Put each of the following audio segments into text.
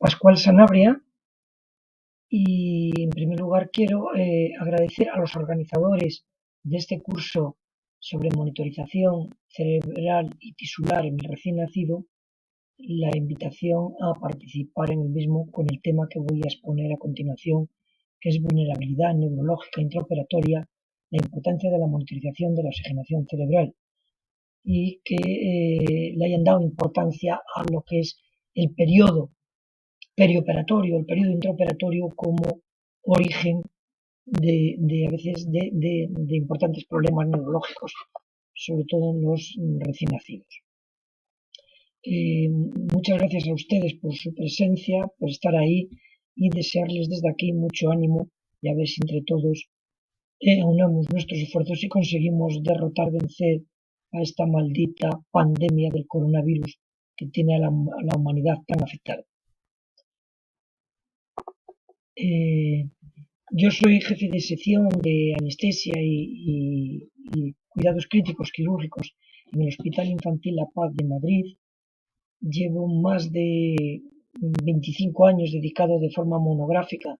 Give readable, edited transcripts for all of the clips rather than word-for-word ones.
Pascual Sanabria y en primer lugar quiero agradecer a los organizadores de este curso sobre monitorización cerebral y tisular en el recién nacido la invitación a participar en el mismo con el tema que voy a exponer a continuación, que es vulnerabilidad neurológica intraoperatoria, la importancia de la monitorización de la oxigenación cerebral y que le hayan dado importancia a lo que es el periodo perioperatorio, el periodo intraoperatorio como origen a veces de importantes problemas neurológicos, sobre todo en los recién nacidos. Muchas gracias a ustedes por su presencia, por estar ahí y desearles desde aquí mucho ánimo y a ver si entre todos unamos nuestros esfuerzos y conseguimos derrotar, vencer a esta maldita pandemia del coronavirus que tiene a la humanidad tan afectada. Yo soy jefe de sección de anestesia y cuidados críticos quirúrgicos en el Hospital Infantil La Paz de Madrid. Llevo más de 25 años dedicado de forma monográfica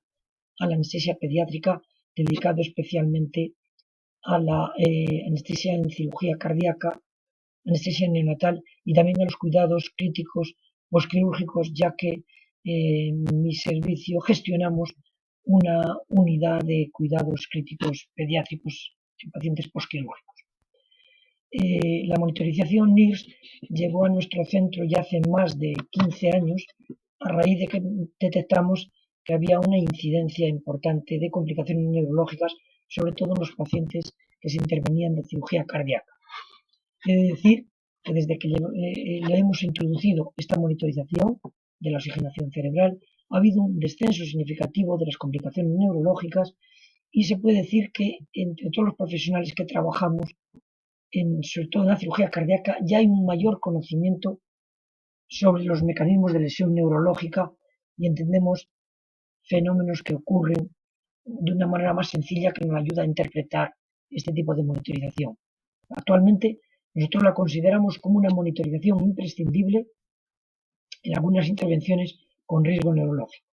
a la anestesia pediátrica, dedicado especialmente a la anestesia en cirugía cardíaca, anestesia neonatal y también a los cuidados críticos posquirúrgicos, ya que en mi servicio gestionamos una unidad de cuidados críticos pediátricos en pacientes posquirúrgicos. La monitorización NIRS llegó a nuestro centro ya hace más de 15 años a raíz de que detectamos que había una incidencia importante de complicaciones neurológicas, sobre todo en los pacientes que se intervenían de cirugía cardíaca. He de decir que desde que le hemos introducido esta monitorización de la oxigenación cerebral, ha habido un descenso significativo de las complicaciones neurológicas y se puede decir que entre todos los profesionales que trabajamos, sobre todo en la cirugía cardíaca, ya hay un mayor conocimiento sobre los mecanismos de lesión neurológica y entendemos fenómenos que ocurren de una manera más sencilla que nos ayuda a interpretar este tipo de monitorización. Actualmente nosotros la consideramos como una monitorización imprescindible en algunas intervenciones con riesgo neurológico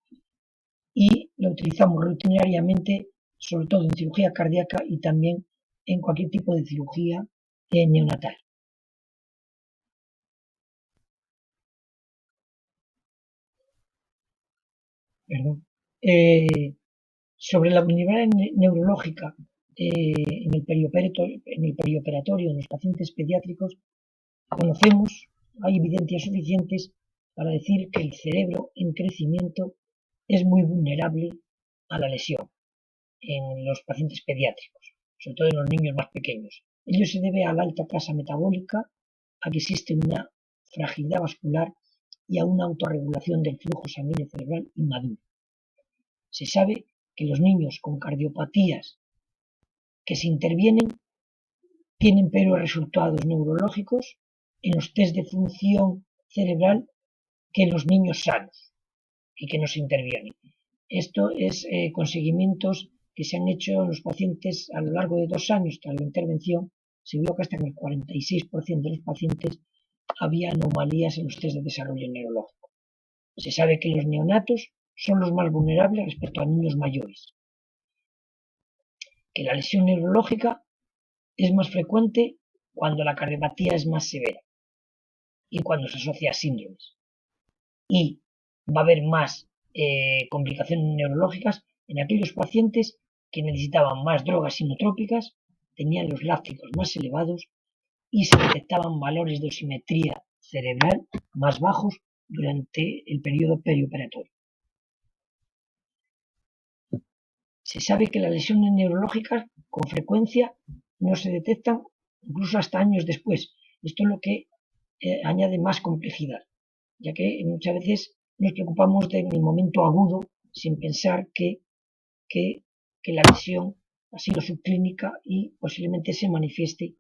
y la utilizamos rutinariamente, sobre todo en cirugía cardíaca y también en cualquier tipo de cirugía neonatal. Sobre la vulnerabilidad neurológica en el perioperatorio en los pacientes pediátricos, hay evidencias suficientes para decir que el cerebro en crecimiento es muy vulnerable a la lesión en los pacientes pediátricos, sobre todo en los niños más pequeños. Ello se debe a la alta tasa metabólica, a que existe una fragilidad vascular y a una autorregulación del flujo sanguíneo cerebral inmaduro. Se sabe que los niños con cardiopatías que se intervienen tienen peores resultados neurológicos en los test de función cerebral que en los niños sanos y que no se intervienen. Esto es con seguimientos que se han hecho en los pacientes a lo largo de 2 años tras la intervención. Se vio que hasta en el 46% de los pacientes había anomalías en los test de desarrollo neurológico. Se sabe que los neonatos son los más vulnerables respecto a niños mayores, que la lesión neurológica es más frecuente cuando la cardiopatía es más severa y cuando se asocia a síndromes, y va a haber más complicaciones neurológicas en aquellos pacientes que necesitaban más drogas inotrópicas, tenían los lácticos más elevados y se detectaban valores de osimetría cerebral más bajos durante el periodo perioperatorio. Se sabe que las lesiones neurológicas con frecuencia no se detectan incluso hasta años después. Esto es lo que añade más complejidad, ya que muchas veces nos preocupamos del momento agudo sin pensar que la lesión ha sido subclínica y posiblemente se manifieste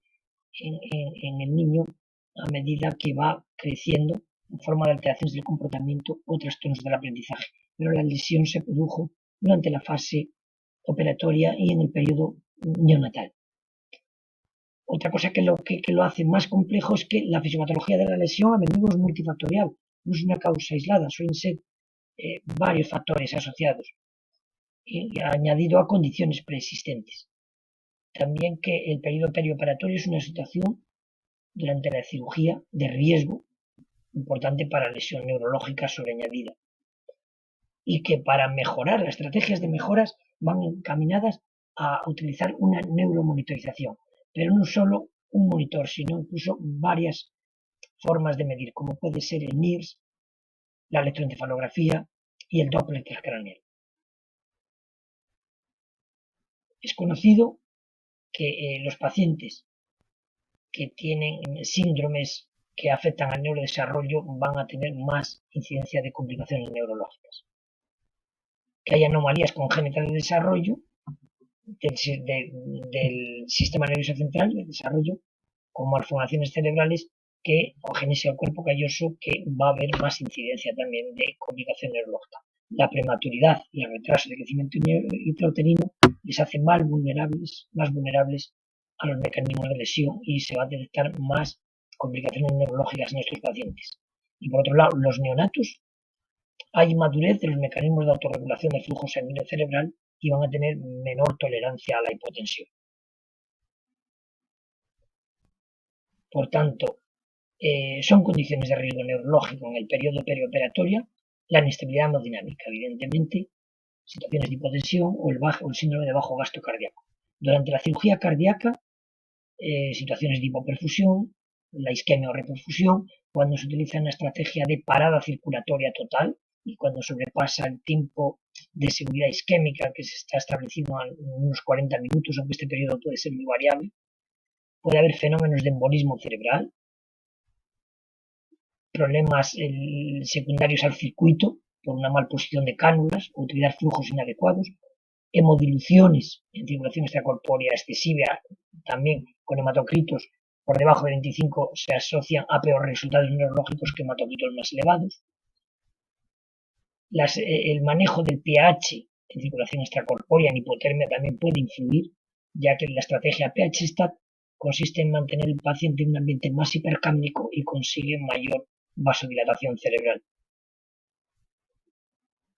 en el niño a medida que va creciendo en forma de alteraciones del comportamiento o trastornos del aprendizaje. Pero la lesión se produjo durante la fase operatoria y en el periodo neonatal. Otra cosa que lo hace más complejo es que la fisiopatología de la lesión a menudo es multifactorial, no es una causa aislada, suelen ser varios factores asociados, añadido a condiciones preexistentes. También que el periodo perioperatorio es una situación durante la cirugía de riesgo importante para lesión neurológica sobreañadida, y que para mejorar, las estrategias de mejoras van encaminadas a utilizar una neuromonitorización, pero no solo un monitor, sino incluso varias formas de medir, como puede ser el NIRS, la electroencefalografía y el Doppler transcraneal. Es conocido que los pacientes que tienen síndromes que afectan al neurodesarrollo van a tener más incidencia de complicaciones neurológicas. Que hay anomalías congénitas de desarrollo del sistema nervioso central, el desarrollo, con malformaciones cerebrales que o genesia al cuerpo calloso, que va a haber más incidencia también de complicación neurológica. La prematuridad y el retraso de crecimiento intrauterino les hace más vulnerables a los mecanismos de lesión y se va a detectar más complicaciones neurológicas en estos pacientes. Y por otro lado, los neonatos, hay madurez de los mecanismos de autorregulación del flujo sanguíneo cerebral y van a tener menor tolerancia a la hipotensión. Por tanto, son condiciones de riesgo neurológico en el periodo perioperatorio la inestabilidad hemodinámica, evidentemente, situaciones de hipotensión o el síndrome de bajo gasto cardíaco. Durante la cirugía cardíaca, situaciones de hipoperfusión, la isquemia o reperfusión, cuando se utiliza una estrategia de parada circulatoria total y cuando sobrepasa el tiempo de seguridad isquémica que se está establecido en unos 40 minutos, aunque este periodo puede ser muy variable. Puede haber fenómenos de embolismo cerebral, problemas secundarios al circuito por una malposición de cánulas o utilizar flujos inadecuados, hemodiluciones en circulación extracorpórea excesiva, también con hematocritos por debajo de 25 se asocian a peores resultados neurológicos que hematocritos más elevados. El manejo del pH en circulación extracorpórea en hipotermia también puede influir, ya que la estrategia pH-STAT consiste en mantener el paciente en un ambiente más hipercámnico y consigue mayor vasodilatación cerebral.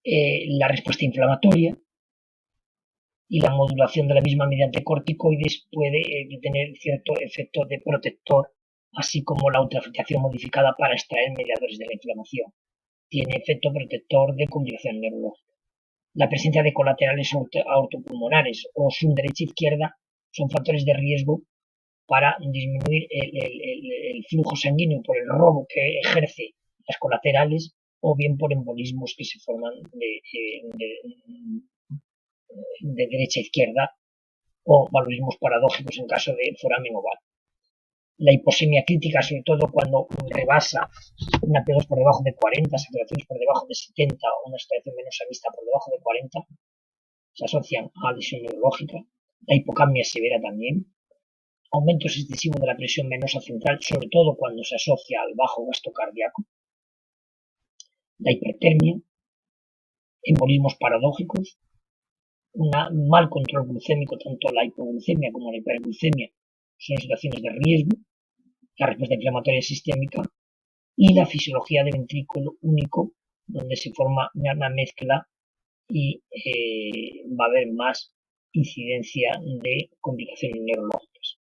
La respuesta inflamatoria y la modulación de la misma mediante corticoides puede tener cierto efecto de protector, así como la ultrafiltración modificada para extraer mediadores de la inflamación. Tiene efecto protector de complicación neurológica. La presencia de colaterales aortopulmonares o SUN derecha-izquierda son factores de riesgo para disminuir el flujo sanguíneo por el robo que ejerce las colaterales o bien por embolismos que se forman de derecha a izquierda o valvulismos paradójicos en caso de foramen oval. La hiposemia crítica, sobre todo cuando rebasa una P2 por debajo de 40, saturaciones por debajo de 70 o una saturación venosa mixta por debajo de 40, se asocian a lesión neurológica. La hipocapnia severa también. Aumentos excesivos de la presión venosa central, sobre todo cuando se asocia al bajo gasto cardíaco. La hipertermia, embolismos paradójicos, un mal control glucémico, tanto la hipoglucemia como la hiperglucemia son situaciones de riesgo, la respuesta inflamatoria sistémica y la fisiología de ventrículo único, donde se forma una mezcla y va a haber más incidencia de complicaciones neurológicas.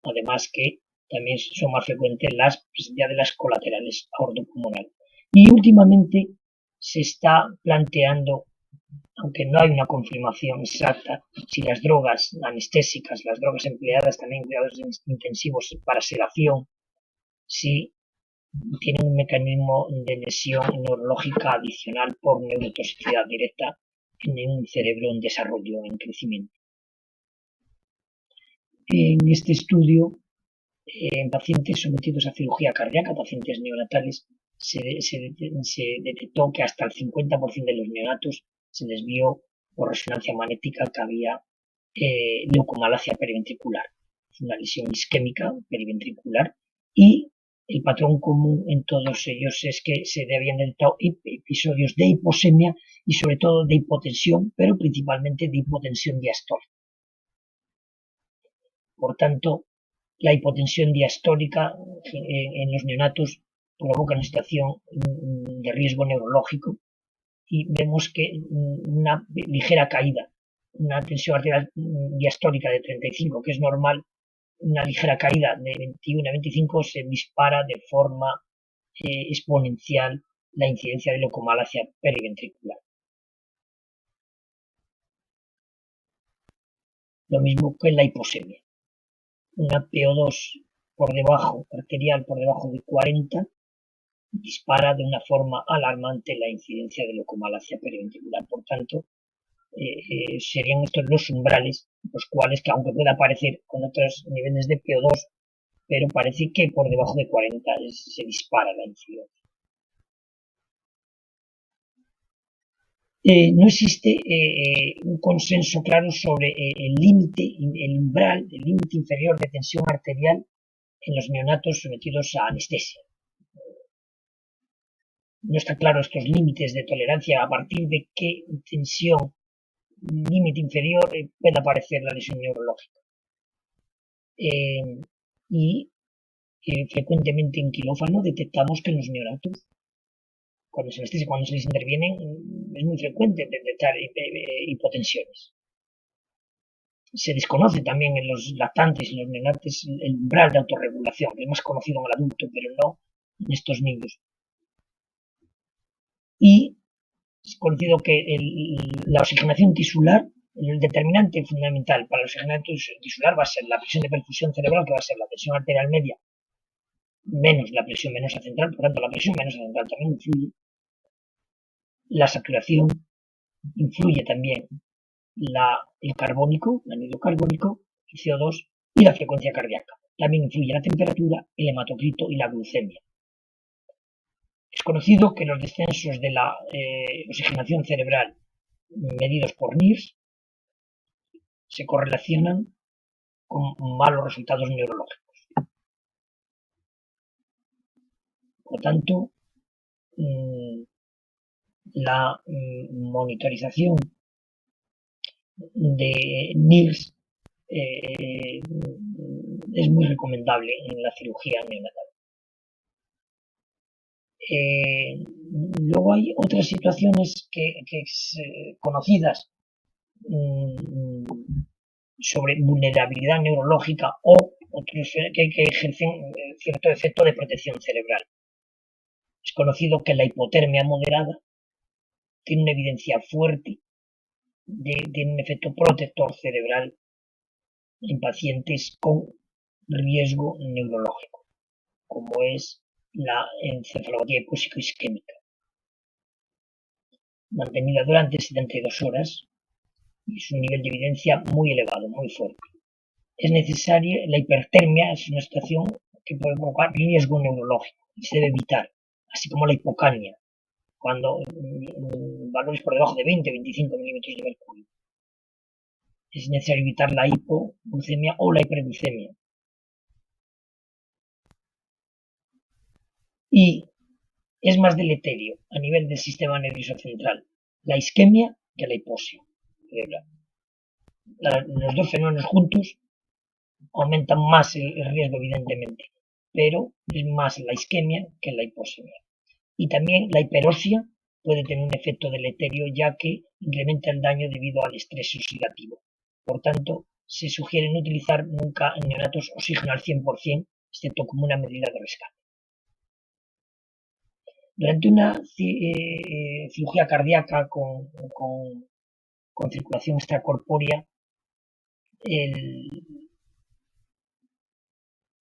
Además que también son más frecuentes las presencia de las colaterales aortopulmonares. Y últimamente se está planteando, aunque no hay una confirmación exacta, si las drogas anestésicas, las drogas empleadas también en cuidados intensivos para sedación, si tienen un mecanismo de lesión neurológica adicional por neurotoxicidad directa en un cerebro en desarrollo, en crecimiento. En este estudio, en pacientes sometidos a cirugía cardíaca, pacientes neonatales, se detectó que hasta el 50% de los neonatos se les vio por resonancia magnética que había leucomalacia periventricular, una lesión isquémica periventricular, y el patrón común en todos ellos es que se habían detectado episodios de hiposemia y sobre todo de hipotensión, pero principalmente de hipotensión diastólica. Por tanto, la hipotensión diastólica en los neonatos provoca una situación de riesgo neurológico y vemos que una ligera caída, una tensión arterial diastólica de 35, que es normal, una ligera caída de 21 a 25 se dispara de forma exponencial la incidencia de leucomalacia periventricular. Lo mismo que la hiposemia. Una PO2 por debajo, arterial por debajo de 40, dispara de una forma alarmante la incidencia de leucomalacia periventricular. Por tanto, serían estos los umbrales, los cuales, que aunque pueda aparecer con otros niveles de PO2, pero parece que por debajo de 40 se dispara la incidencia. No existe un consenso claro sobre el límite, el umbral, el límite inferior de tensión arterial en los neonatos sometidos a anestesia. No está claro estos límites de tolerancia a partir de qué tensión, límite inferior, puede aparecer la lesión neurológica. Y frecuentemente en quirófano detectamos que en los neonatos, cuando se les intervienen, es muy frecuente detectar hipotensiones. Se desconoce también en los lactantes y los neonatos el umbral de autorregulación, que es más conocido en el adulto, pero no en estos niños. Y es conocido que la oxigenación tisular, el determinante fundamental para la oxigenación tisular va a ser la presión de perfusión cerebral, que va a ser la presión arterial media menos la presión venosa central, por tanto la presión venosa central también influye. La saturación influye también el carbónico, el anhídrido carbónico, el CO2 y la frecuencia cardíaca. También influye la temperatura, el hematocrito y la glucemia. Es conocido que los descensos de la oxigenación cerebral medidos por NIRS se correlacionan con malos resultados neurológicos. Por tanto, la monitorización de NIRS es muy recomendable en la cirugía neonatal. Luego hay otras situaciones conocidas sobre vulnerabilidad neurológica o otros que ejercen cierto efecto de protección cerebral. Es conocido que la hipotermia moderada tiene una evidencia fuerte de un efecto protector cerebral en pacientes con riesgo neurológico, como es la encefalopatía hipóxico-isquémica, mantenida durante 72 horas, y es un nivel de evidencia muy elevado, muy fuerte. Es necesaria, la hipertermia es una situación que puede provocar riesgo neurológico y se debe evitar, así como la hipocalmia, cuando valores por debajo de 20-25 milímetros de mercurio. Es necesario evitar la hipoglucemia o la hiperglucemia. Y es más deleterio a nivel del sistema nervioso central la isquemia que la hipoxia cerebral. Los dos fenómenos juntos aumentan más el riesgo, evidentemente, pero es más la isquemia que la hipoxemia. Y también la hiperoxia puede tener un efecto deleterio, ya que incrementa el daño debido al estrés oxidativo. Por tanto, se sugiere no utilizar nunca en neonatos oxígeno al 100%, excepto como una medida de rescate. Durante una cirugía cardíaca con circulación extracorpórea,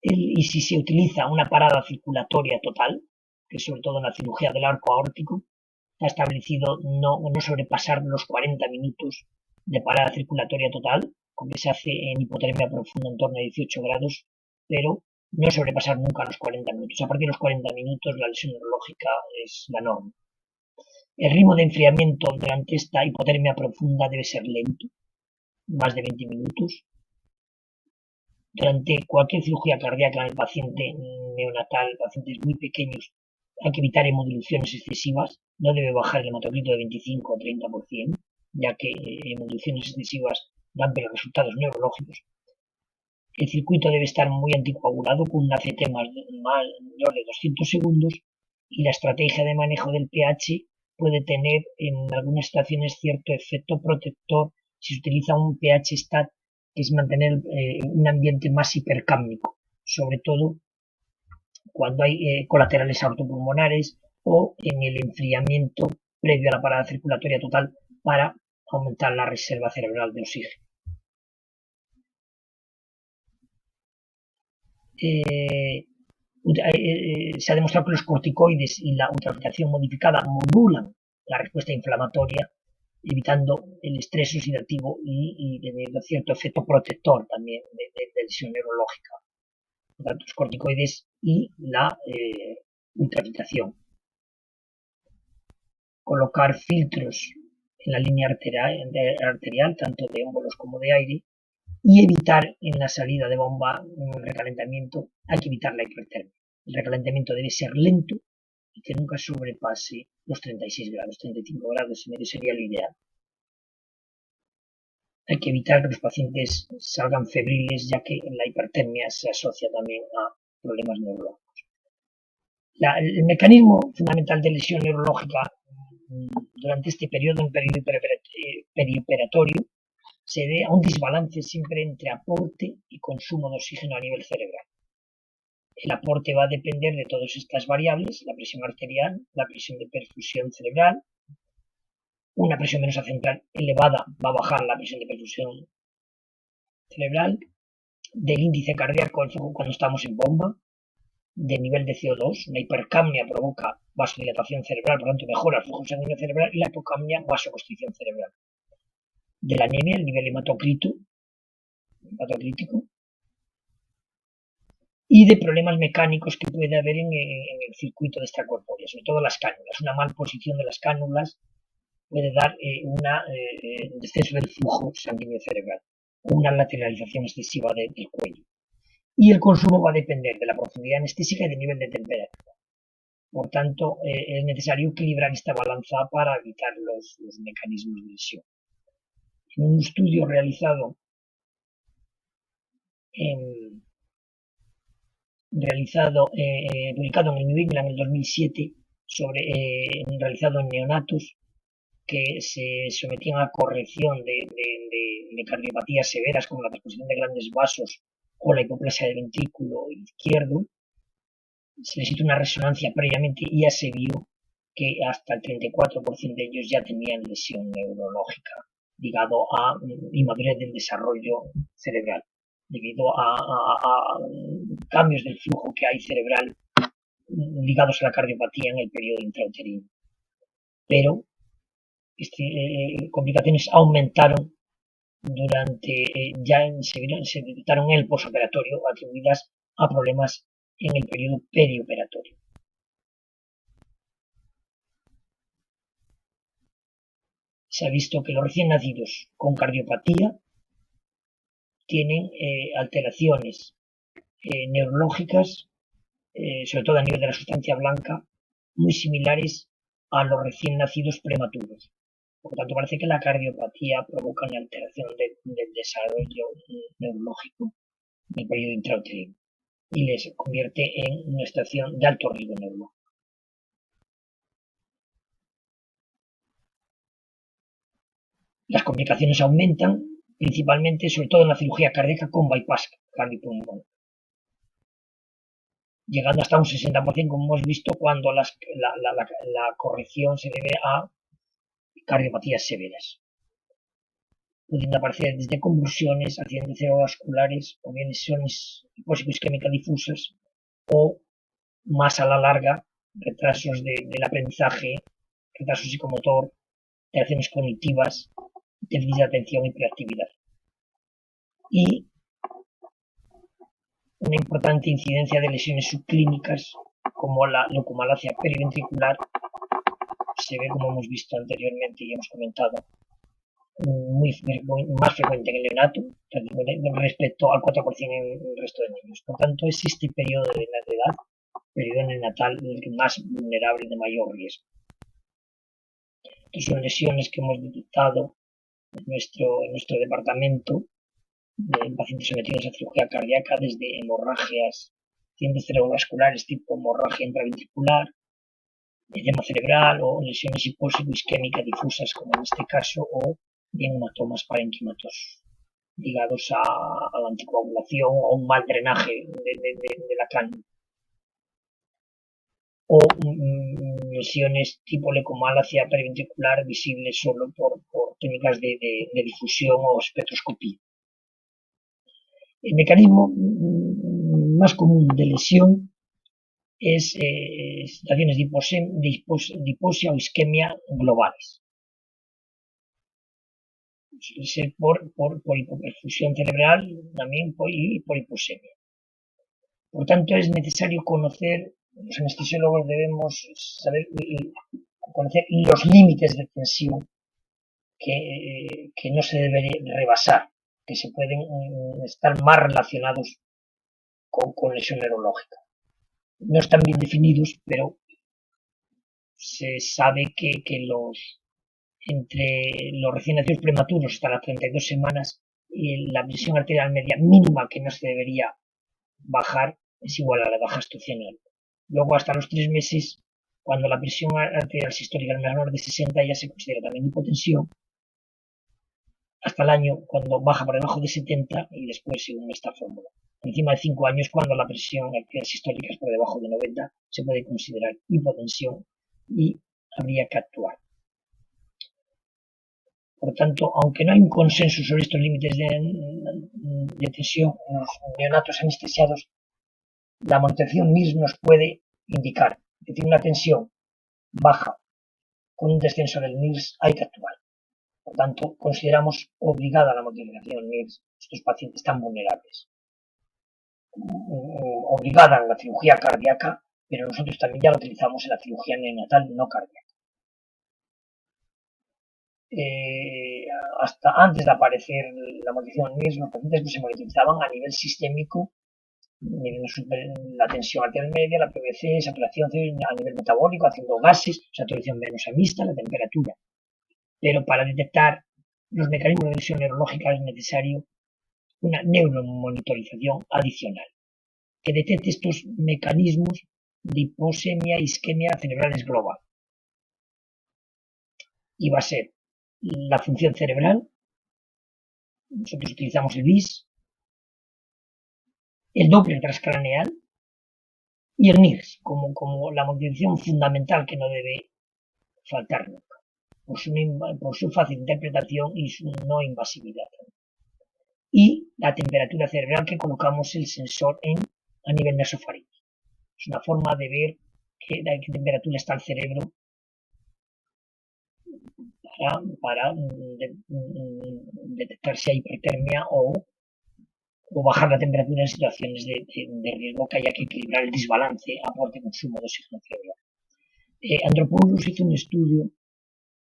y si se utiliza una parada circulatoria total, que sobre todo en la cirugía del arco aórtico, está establecido no sobrepasar los 40 minutos de parada circulatoria total, como se hace en hipotermia profunda en torno a 18 grados, pero no sobrepasar nunca los 40 minutos. A partir de los 40 minutos la lesión neurológica es la norma. El ritmo de enfriamiento durante esta hipotermia profunda debe ser lento, más de 20 minutos. Durante cualquier cirugía cardíaca en el paciente neonatal, pacientes muy pequeños, hay que evitar hemodiluciones excesivas. No debe bajar el hematocrito de 25 o 30%, ya que hemodiluciones excesivas dan peores resultados neurológicos. El circuito debe estar muy anticoagulado con un ACT mayor de 200 segundos y la estrategia de manejo del pH puede tener en algunas situaciones cierto efecto protector si se utiliza un pH stat, que es mantener un ambiente más hipercámnico, sobre todo cuando hay colaterales aortopulmonares o en el enfriamiento previo a la parada circulatoria total para aumentar la reserva cerebral de oxígeno. Se ha demostrado que los corticoides y la ultrafiltración modificada modulan la respuesta inflamatoria, evitando el estrés oxidativo y teniendo cierto efecto protector también de lesión neurológica. Tanto los corticoides y la ultrafiltración. Colocar filtros en la línea arterial, tanto de émbolos como de aire, y evitar en la salida de bomba un recalentamiento, hay que evitar la hipertermia. El recalentamiento debe ser lento y que nunca sobrepase los 36 grados, 35 grados y medio sería lo ideal. Hay que evitar que los pacientes salgan febriles, ya que la hipertermia se asocia también a problemas neurológicos. El mecanismo fundamental de lesión neurológica durante este periodo, en periodo perioperatorio, se debe a un desbalance siempre entre aporte y consumo de oxígeno a nivel cerebral. El aporte va a depender de todas estas variables, la presión arterial, la presión de perfusión cerebral. Una presión venosa central elevada va a bajar la presión de perfusión cerebral, del índice cardíaco cuando estamos en bomba, de nivel de CO2, una hipercapnia provoca vasodilatación cerebral, por lo tanto mejora el flujo sanguíneo cerebral, y la hipocapnia, vasoconstricción cerebral. De la anemia, el nivel hematocrítico, y de problemas mecánicos que puede haber en el circuito de extracorpórea, sobre todo las cánulas. Una mal posición de las cánulas puede dar un descenso del flujo sanguíneo cerebral, o una lateralización excesiva del cuello. Y el consumo va a depender de la profundidad anestésica y del nivel de temperatura. Por tanto, es necesario equilibrar esta balanza para evitar los mecanismos de lesión. En un estudio realizado publicado en el New England en el 2007, realizado en neonatos que se sometían a corrección de cardiopatías severas como la transposición de grandes vasos o la hipoplasia del ventrículo izquierdo. Se les hizo una resonancia previamente y ya se vio que hasta el 34% de ellos ya tenían lesión neurológica ligado a inmadurez del desarrollo cerebral, debido a cambios del flujo que hay cerebral ligados a la cardiopatía en el periodo intrauterino. Pero complicaciones aumentaron se detectaron en el posoperatorio atribuidas a problemas en el periodo perioperatorio. Se ha visto que los recién nacidos con cardiopatía tienen alteraciones neurológicas, sobre todo a nivel de la sustancia blanca, muy similares a los recién nacidos prematuros. Por lo tanto, parece que la cardiopatía provoca una alteración del desarrollo neurológico en el periodo intrauterino y les convierte en una situación de alto riesgo neurológico. Las complicaciones aumentan principalmente, sobre todo en la cirugía cardíaca con bypass cardiopulmonar, llegando hasta un 60%, como hemos visto, cuando la corrección se debe a cardiopatías severas, pudiendo aparecer desde convulsiones, accidentes cerebrovasculares o bien lesiones hipóxico-isquémicas difusas o, más a la larga, retrasos del aprendizaje, retraso psicomotor, alteraciones cognitivas, déficit de atención y hiperactividad. Y una importante incidencia de lesiones subclínicas como la leucomalacia periventricular se ve, como hemos visto anteriormente y hemos comentado, más frecuente en el neonato respecto al 4% en el resto de niños. Por tanto, existe periodo de edad, periodo neonatal, el más vulnerable y de mayor riesgo. Estas son lesiones que hemos detectado en nuestro departamento de pacientes sometidos a cirugía cardíaca, desde hemorragias, accidentes cerebrovasculares tipo hemorragia intraventricular, edema cerebral o lesiones hipóxico-isquémicas difusas, como en este caso, o bien hematomas parenquimatosos ligados a la anticoagulación o a un mal drenaje de la cánula. O lesiones tipo lecomalacia periventricular visibles solo por técnicas de difusión o espectroscopía. El mecanismo más común de lesión es situaciones de hipoxia o isquemia globales. Suele ser por hipoperfusión cerebral, también y por hipoxemia. Por tanto, es necesario conocer, los anestesiólogos debemos saber conocer los límites de tensión que no se deben rebasar, que se pueden estar más relacionados con lesión neurológica. No están bien definidos, pero se sabe que entre los recién nacidos prematuros hasta las 32 semanas la presión arterial media mínima que no se debería bajar es igual a la baja estacional. Luego hasta los 3 meses, cuando la presión arterial sistólica es menor de 60 ya se considera también hipotensión. Hasta el año cuando baja por debajo de 70 y después según esta fórmula. Encima de 5 años cuando la presión arterial sistólica es por debajo de 90 se puede considerar hipotensión y habría que actuar. Por tanto, aunque no hay un consenso sobre estos límites de tensión en los neonatos anestesiados, la monitorización NIRS nos puede indicar, es decir, una tensión baja con un descenso del NIRS hay que actuar. Por tanto, consideramos obligada la monitorización NIRS estos pacientes tan vulnerables. Obligada en la cirugía cardíaca, pero nosotros también ya lo utilizamos en la cirugía neonatal no cardíaca. Hasta antes de aparecer la monitorización NIRS, los pacientes se monitorizaban a nivel sistémico, midiendo la tensión arterial media, la PVC, saturación a nivel metabólico, haciendo gases, saturación venosa mixta, la temperatura. Pero para detectar los mecanismos de lesión neurológica es necesario una neuromonitorización adicional que detecte estos mecanismos de hipoxemia e isquemia cerebrales global. Y va a ser la función cerebral, nosotros utilizamos el BIS, el Doppler transcraneal y el NIRS como la monitorización fundamental que no debe faltar nunca, por su fácil interpretación y su no invasividad. Y la temperatura cerebral que colocamos el sensor a nivel nasofaríngeo. Es una forma de ver a qué temperatura está el cerebro para detectar si hay hipertermia o bajar la temperatura en situaciones de riesgo que haya que equilibrar el desbalance aporte-consumo de oxígeno cerebral. Andropoulos hizo un estudio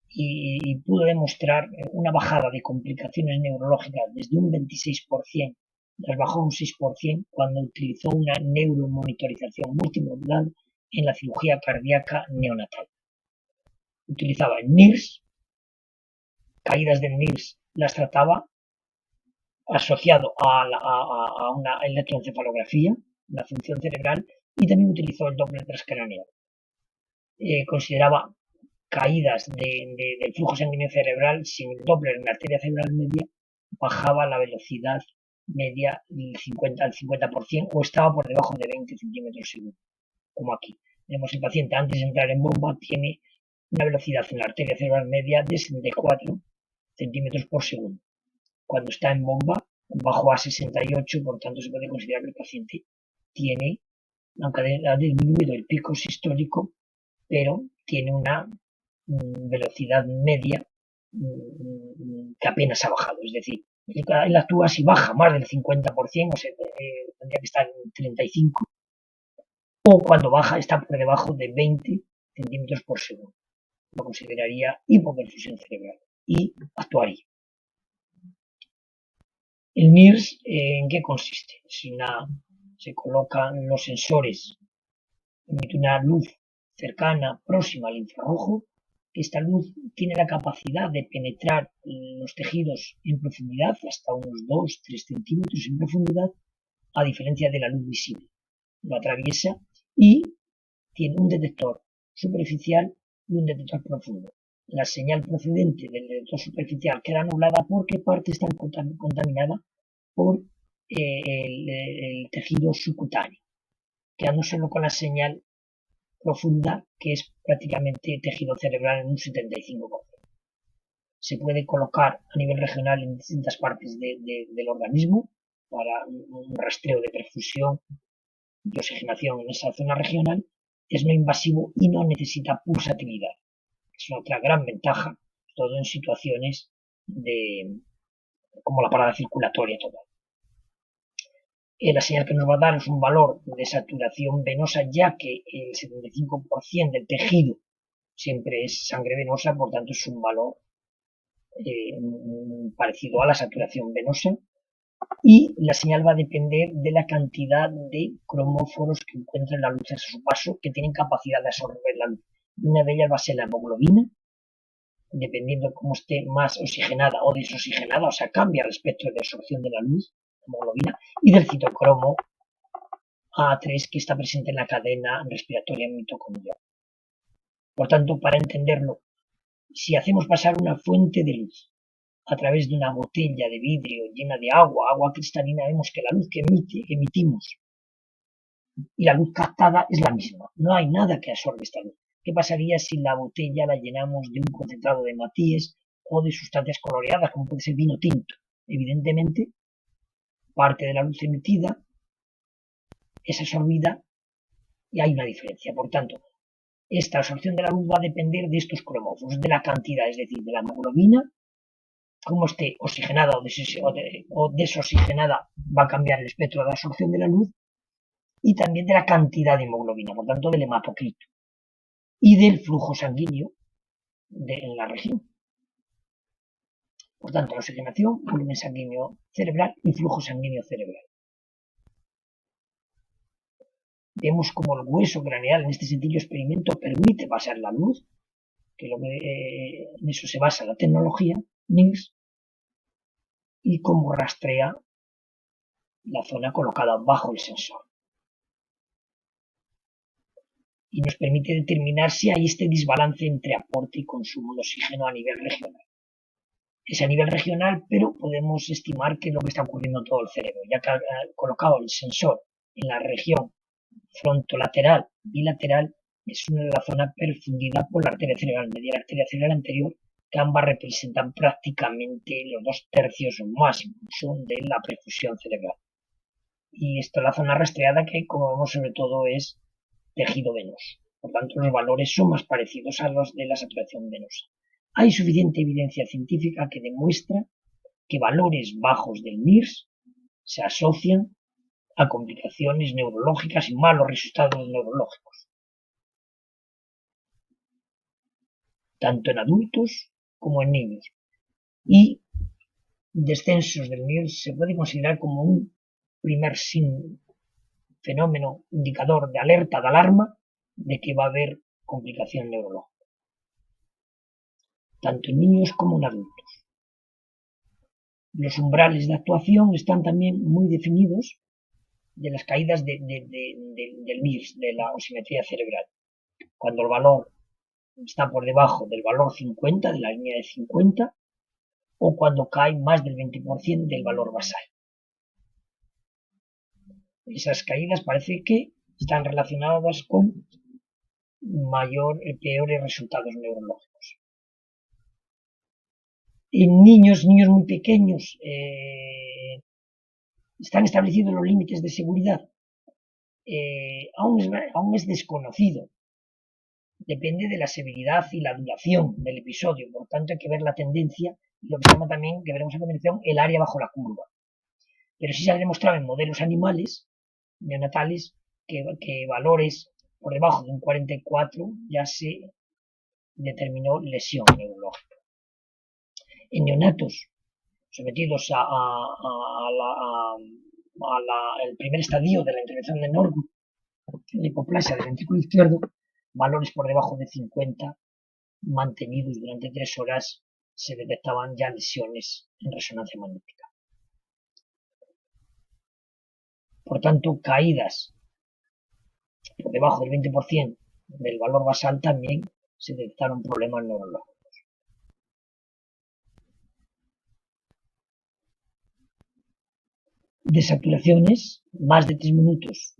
y pudo demostrar una bajada de complicaciones neurológicas desde un 26%, las bajó a un 6% cuando utilizó una neuromonitorización multimodal en la cirugía cardíaca neonatal. Utilizaba el NIRS, caídas del NIRS las trataba asociado a una electroencefalografía, la función cerebral, y también utilizó el Doppler transcraneal. Consideraba caídas del flujo sanguíneo cerebral sin el Doppler en la arteria cerebral media, bajaba la velocidad media al 50% o estaba por debajo de 20 centímetros segundo, como aquí. Vemos el paciente antes de entrar en bomba tiene una velocidad en la arteria cerebral media de 74 centímetros por segundo. Cuando está en bomba, bajó a 68, por tanto se puede considerar que el paciente tiene, aunque ha disminuido el pico sistólico, pero tiene una velocidad media que apenas ha bajado. Es decir, él actúa si baja más del 50%, o sea, tendría que estar en 35, o cuando baja está por debajo de 20 centímetros por segundo. Lo consideraría hipoperfusión cerebral y actuaría. El NIRS, ¿en qué consiste? Se colocan los sensores, emite una luz cercana, próxima al infrarrojo. Esta luz tiene la capacidad de penetrar los tejidos en profundidad, hasta unos 2-3 centímetros en profundidad, a diferencia de la luz visible. Lo atraviesa y tiene un detector superficial y un detector profundo. La señal procedente del detector superficial queda anulada porque parte está contaminada por el tejido subcutáneo, quedando solo con la señal profunda, que es prácticamente tejido cerebral en un 75%. Se puede colocar a nivel regional en distintas partes del organismo para un rastreo de perfusión y oxigenación en esa zona regional. Es no invasivo y no necesita pulsatividad. Es otra gran ventaja, todo en situaciones como la parada circulatoria total. La señal que nos va a dar es un valor de saturación venosa, ya que el 75% del tejido siempre es sangre venosa, por tanto es un valor parecido a la saturación venosa, y la señal va a depender de la cantidad de cromóforos que encuentran la luz a su paso, que tienen capacidad de absorber la luz. Una de ellas va a ser la hemoglobina, dependiendo de cómo esté más oxigenada o desoxigenada, o sea, cambia el espectro de absorción de la luz, hemoglobina, y del citocromo A3, que está presente en la cadena respiratoria mitocondrial. Por tanto, para entenderlo, si hacemos pasar una fuente de luz a través de una botella de vidrio llena de agua cristalina, vemos que la luz que emitimos y la luz captada es la misma. No hay nada que absorbe esta luz. ¿Qué pasaría si la botella la llenamos de un concentrado de matíes o de sustancias coloreadas, como puede ser vino tinto? Evidentemente, parte de la luz emitida es absorbida y hay una diferencia. Por tanto, esta absorción de la luz va a depender de estos cromóforos, de la cantidad, es decir, de la hemoglobina, como esté oxigenada o desoxigenada, va a cambiar el espectro de absorción de la luz, y también de la cantidad de hemoglobina, por tanto del hematocrito, y del flujo sanguíneo en la región. Por tanto, la oxigenación, volumen sanguíneo cerebral y flujo sanguíneo cerebral. Vemos como el hueso craneal en este sencillo experimento permite pasar la luz, que en eso se basa la tecnología NIRS, y cómo rastrea la zona colocada bajo el sensor. Y nos permite determinar si hay este desbalance entre aporte y consumo de oxígeno a nivel regional. Es a nivel regional, pero podemos estimar que es lo que está ocurriendo en todo el cerebro, ya que ha colocado el sensor en la región frontolateral bilateral, es la zona perfundida por la arteria cerebral media y la arteria cerebral anterior, que ambas representan prácticamente los 2/3 o más incluso de la perfusión cerebral. Y esta es la zona rastreada, que, como vemos, sobre todo es tejido venoso. Por tanto, los valores son más parecidos a los de la saturación venosa. Hay suficiente evidencia científica que demuestra que valores bajos del NIRS se asocian a complicaciones neurológicas y malos resultados neurológicos, tanto en adultos como en niños. Y descensos del NIRS se puede considerar como un primer fenómeno indicador de alerta, de alarma, de que va a haber complicación neurológica, tanto en niños como en adultos. Los umbrales de actuación están también muy definidos de las caídas del NIRS, de la osimetría cerebral. Cuando el valor está por debajo del valor 50, de la línea de 50, o cuando cae más del 20% del valor basal. Esas caídas parece que están relacionadas con peores resultados neurológicos. En niños muy pequeños, están establecidos los límites de seguridad. Aún es desconocido. Depende de la severidad y la duración del episodio. Por tanto, hay que ver la tendencia y lo que se llama también, que veremos a continuación, el área bajo la curva. Pero sí se ha demostrado en modelos animales neonatales que valores por debajo de un 44 ya se determinó lesión neurológica. En neonatos sometidos al primer estadio de la intervención de Norwood, en la hipoplasia del ventrículo izquierdo, valores por debajo de 50 mantenidos durante 3 horas, se detectaban ya lesiones en resonancia magnética. Por tanto, caídas por debajo del 20% del valor basal también se detectaron problemas neurológicos. De saturaciones, más de 3 minutos,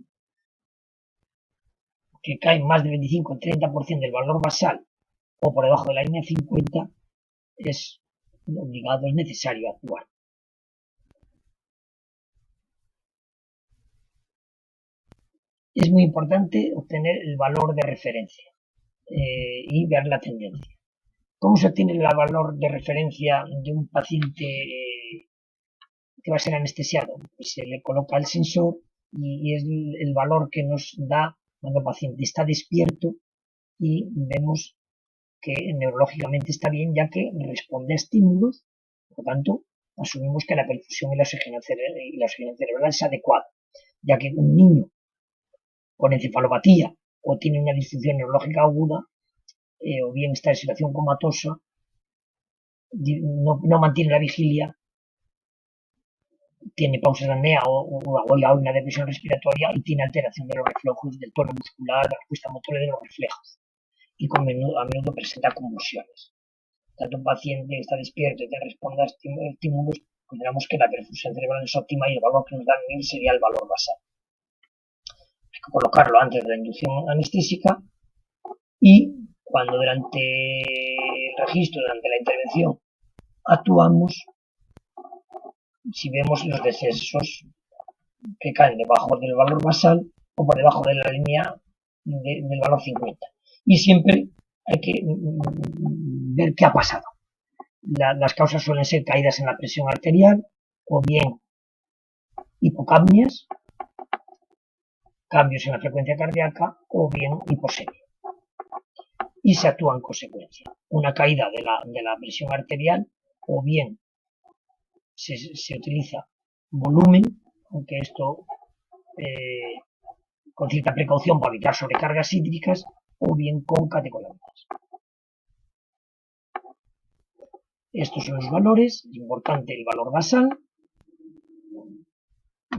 que caen más del 25-30% del valor basal o por debajo de la línea 50, es obligado, es necesario actuar. Es muy importante obtener el valor de referencia y ver la tendencia. ¿Cómo se obtiene el valor de referencia de un paciente que va a ser anestesiado? Pues se le coloca el sensor y es el valor que nos da cuando el paciente está despierto y vemos que neurológicamente está bien, ya que responde a estímulos, por lo tanto, asumimos que la perfusión y la oxigenación cerebral es adecuada, ya que un niño con encefalopatía o tiene una disfunción neurológica aguda, o bien está en situación comatosa, no mantiene la vigilia, tiene pausas de apnea o una depresión respiratoria y tiene alteración de los reflejos del tono muscular, de la respuesta motora y de los reflejos. Y a menudo presenta convulsiones. Tanto un paciente que está despierto y que responde a estímulos, consideramos que la perfusión cerebral es óptima y el valor que nos da MIR sería el valor basal. Hay que colocarlo antes de la inducción anestésica y cuando durante el registro, durante la intervención, actuamos, si vemos los descensos que caen debajo del valor basal o por debajo de la línea del valor 50. Y siempre hay que ver qué ha pasado. Las causas suelen ser caídas en la presión arterial o bien hipocapnias, cambios en la frecuencia cardíaca o bien hiposemia. Y se actúa en consecuencia. Una caída de la presión arterial o bien se utiliza volumen, aunque esto con cierta precaución para evitar sobrecargas hídricas, o bien con catecolaminas. Estos son los valores. Es importante el valor basal.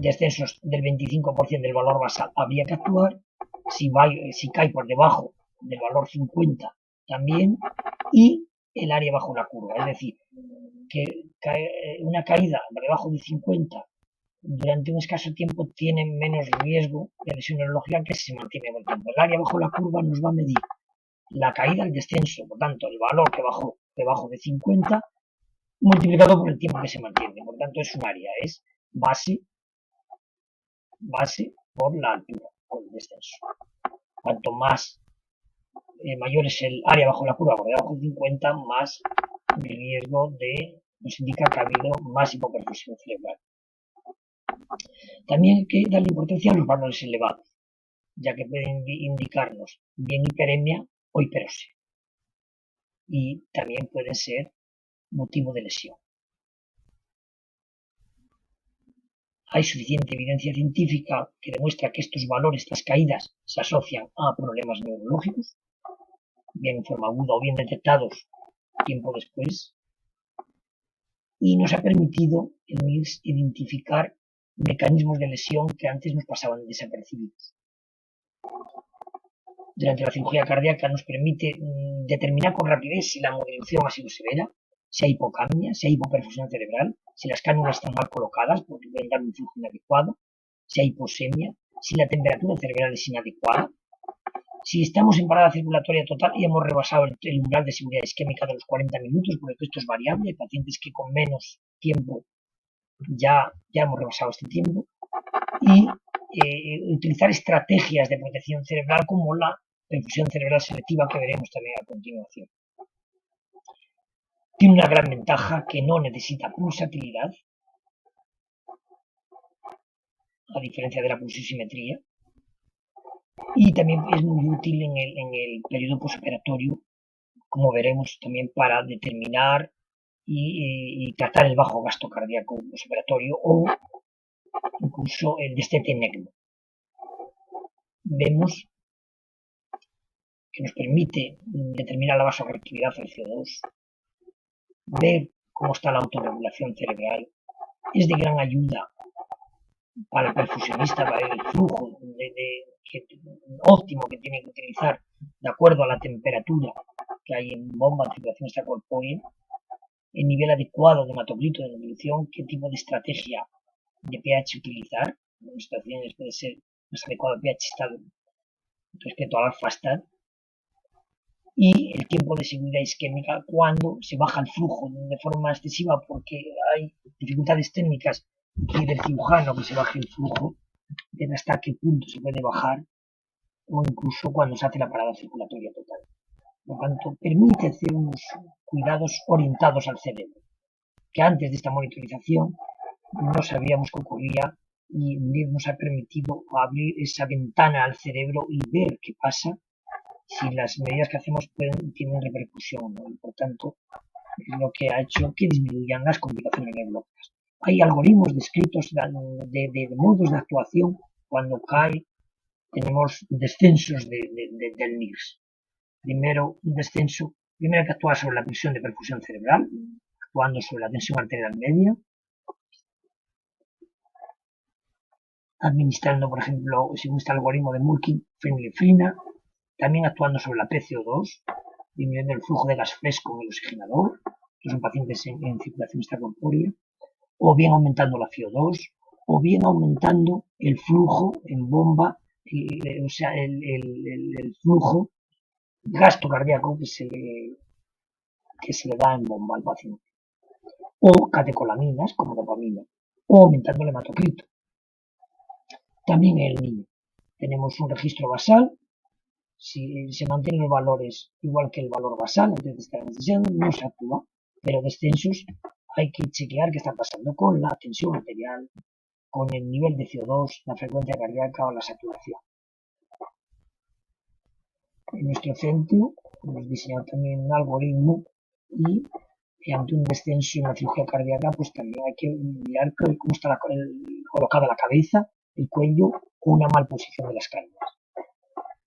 Descensos del 25% del valor basal habría que actuar. Si cae por debajo del valor 50 también. Y el área bajo la curva. Es decir, que una caída por debajo de 50 durante un escaso tiempo tiene menos riesgo de lesión neurológica que si se mantiene por el tiempo. El área bajo la curva nos va a medir la caída, el descenso, por tanto, el valor que bajó debajo de 50 multiplicado por el tiempo que se mantiene. Por tanto, es un área, es base por la altura, por el descenso. Cuanto más mayor es el área bajo la curva por debajo de 50, más riesgo nos indica que ha habido más hipoperfusión cerebral. También hay que darle importancia a los valores elevados, ya que pueden indicarnos bien hiperemia o hiperosia. Y también pueden ser motivo de lesión. Hay suficiente evidencia científica que demuestra que estos valores, estas caídas, se asocian a problemas neurológicos, bien en forma aguda o bien detectados tiempo después, y nos ha permitido el MIRS identificar mecanismos de lesión que antes nos pasaban desapercibidos. Durante la cirugía cardíaca nos permite determinar con rapidez si la modulación ha sido severa, si hay hipocapnia, si hay hipoperfusión cerebral, si las cánulas están mal colocadas porque pueden dar un flujo inadecuado, si hay hiposemia, si la temperatura cerebral es inadecuada, si estamos en parada circulatoria total y hemos rebasado el umbral de seguridad isquémica de los 40 minutos, porque esto es variable, hay pacientes que con menos tiempo ya hemos rebasado este tiempo, y utilizar estrategias de protección cerebral como la perfusión cerebral selectiva que veremos también a continuación. Tiene una gran ventaja que no necesita pulsatilidad, a diferencia de la pulsiosimetría, y también es muy útil en el periodo postoperatorio, como veremos también para determinar y tratar el bajo gasto cardíaco postoperatorio o incluso el destete en ECMO. Vemos que nos permite determinar la vasoconstrictividad del CO2, ver cómo está la autorregulación cerebral, es de gran ayuda para el perfusionista, para el flujo óptimo que tiene que utilizar de acuerdo a la temperatura que hay en bomba de circulación extracorpórea, el nivel adecuado de hematoclito de nutrición, qué tipo de estrategia de pH utilizar. En situaciones puede ser más adecuado el pH estado respecto al alfa-stat, y el tiempo de seguridad isquémica cuando se baja el flujo de forma excesiva porque hay dificultades técnicas y quiere el cirujano que se baje el flujo, de hasta qué punto se puede bajar, o incluso cuando se hace la parada circulatoria total. Por lo tanto, permite hacer unos cuidados orientados al cerebro, que antes de esta monitorización no sabíamos qué ocurría y nos ha permitido abrir esa ventana al cerebro y ver qué pasa si las medidas que hacemos tienen repercusión, ¿no? Y por tanto, es lo que ha hecho que disminuyan las complicaciones neurológicas. Hay algoritmos descritos de modos de actuación cuando cae, tenemos descensos del NIRS. Primero, un descenso, primero hay que actuar sobre la presión de perfusión cerebral, actuando sobre la tensión arterial media, administrando, por ejemplo, según este algoritmo de Mulkin, fenilefrina, también actuando sobre la PCO2, disminuyendo el flujo de gas fresco en el oxigenador, que son pacientes en circulación extracorpórea, o bien aumentando la FiO2, o bien aumentando el flujo en bomba, o sea, el flujo gasto cardíaco que se le da en bomba al paciente, o catecolaminas como dopamina, o aumentando el hematocrito. También en el niño tenemos un registro basal. Si se mantienen los valores igual que el valor basal antes de estar anestesiando, no se actúa, pero descensos hay que chequear qué está pasando con la tensión arterial, con el nivel de CO2, la frecuencia cardíaca o la saturación. En nuestro centro hemos diseñado también un algoritmo y ante un descenso en la cirugía cardíaca, pues también hay que mirar cómo está colocada la cabeza, el cuello o una mal posición de las cadenas.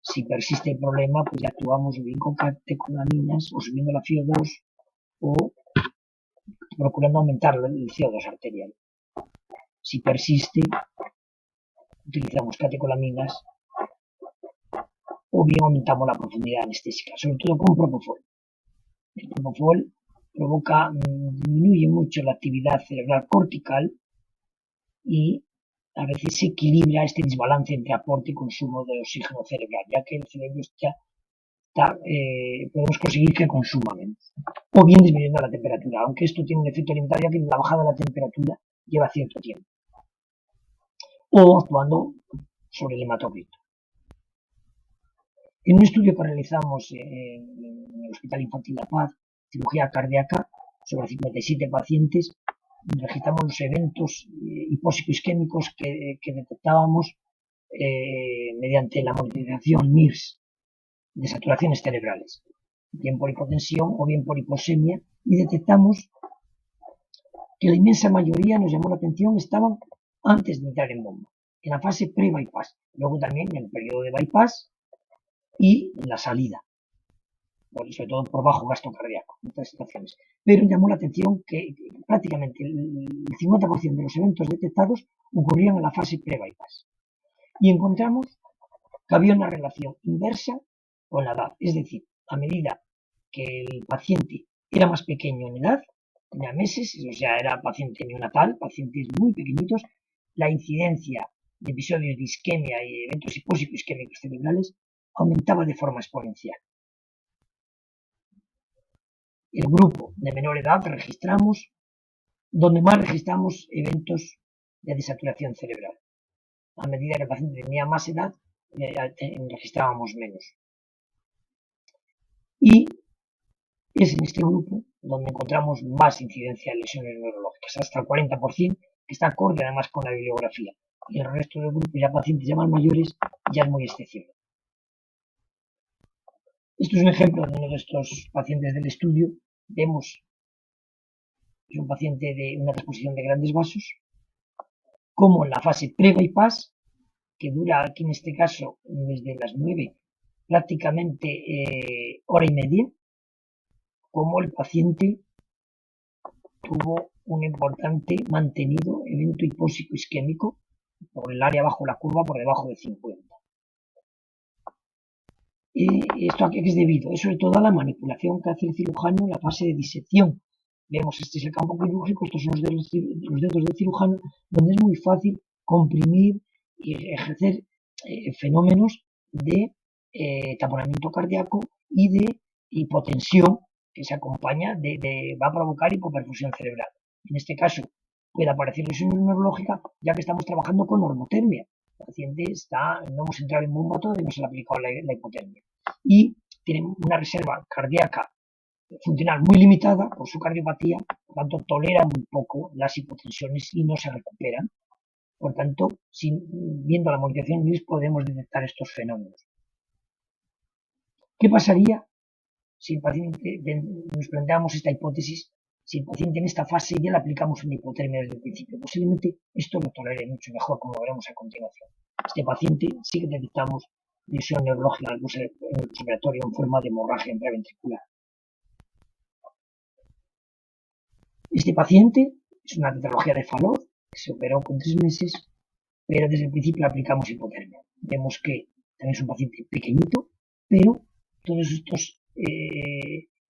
Si persiste el problema, pues ya actuamos bien con catecolaminas o subiendo la FiO2 o procurando aumentar el CO2 arterial. Si persiste, utilizamos catecolaminas o bien aumentamos la profundidad anestésica, sobre todo con propofol. El propofol disminuye mucho la actividad cerebral cortical y a veces se equilibra este desbalance entre aporte y consumo de oxígeno cerebral, ya que el cerebro podemos conseguir que consuma menos. O bien disminuyendo la temperatura, aunque esto tiene un efecto limitado, ya que la bajada de la temperatura lleva cierto tiempo. O actuando sobre el hematocrito. En un estudio que realizamos en el Hospital Infantil La Paz, cirugía cardíaca, sobre 57 pacientes, registramos los eventos hipóxico-isquémicos que detectábamos mediante la monitorización MIRS de saturaciones cerebrales, bien por hipotensión o bien por hiposemia, y detectamos que la inmensa mayoría, nos llamó la atención, estaban antes de entrar en bomba, en la fase pre-bypass, luego también en el periodo de bypass y en la salida, sobre todo por bajo gasto cardíaco, en estas situaciones. Pero llamó la atención que prácticamente el 50% de los eventos detectados ocurrían en la fase pre-bypass. Y encontramos que había una relación inversa con la edad, es decir, a medida que el paciente era más pequeño en edad, tenía meses, o sea, era paciente neonatal, pacientes muy pequeñitos, la incidencia de episodios de isquemia y eventos hipóxico-isquémicos cerebrales aumentaba de forma exponencial. El grupo de menor edad donde más registramos eventos de desaturación cerebral. A medida que el paciente tenía más edad, registrábamos menos. Y es en este grupo donde encontramos más incidencia de lesiones neurológicas, hasta el 40%, que está acorde además con la bibliografía. Y el resto del grupo, ya pacientes ya más mayores, ya es muy excepcional. Esto es un ejemplo de uno de estos pacientes del estudio. Vemos que es un paciente de una transposición de grandes vasos, como en la fase pre-bypass, que dura aquí en este caso desde las 9 prácticamente hora y media, como el paciente tuvo un importante mantenido evento hipóxico isquémico por el área bajo la curva por debajo de 50. ¿Esto a qué es debido? Es sobre todo a la manipulación que hace el cirujano en la fase de disección. Vemos, este es el campo quirúrgico, estos son los dedos del cirujano, donde es muy fácil comprimir y ejercer fenómenos de taponamiento cardíaco y de hipotensión que se acompaña va a provocar hipoperfusión cerebral. En este caso puede aparecer lesión neurológica, ya que estamos trabajando con normotermia. El paciente no hemos entrado en bomba todavía, no se le ha aplicado la hipotermia. Y tiene una reserva cardíaca funcional muy limitada por su cardiopatía, por tanto tolera muy poco las hipotensiones y no se recuperan. Por tanto, viendo la modificación gris podemos detectar estos fenómenos. ¿Qué pasaría si el paciente, nos planteamos esta hipótesis, si el paciente en esta fase ya le aplicamos una hipotermia desde el principio? Posiblemente esto lo tolere mucho mejor, como veremos a continuación. Este paciente sí que detectamos lesión neurológica en el postoperatorio en forma de hemorragia intraventricular. Este paciente es una tetralogía de Fallot que se operó con 3 meses, pero desde el principio le aplicamos hipotermia. Vemos que también es un paciente pequeñito, pero todos estos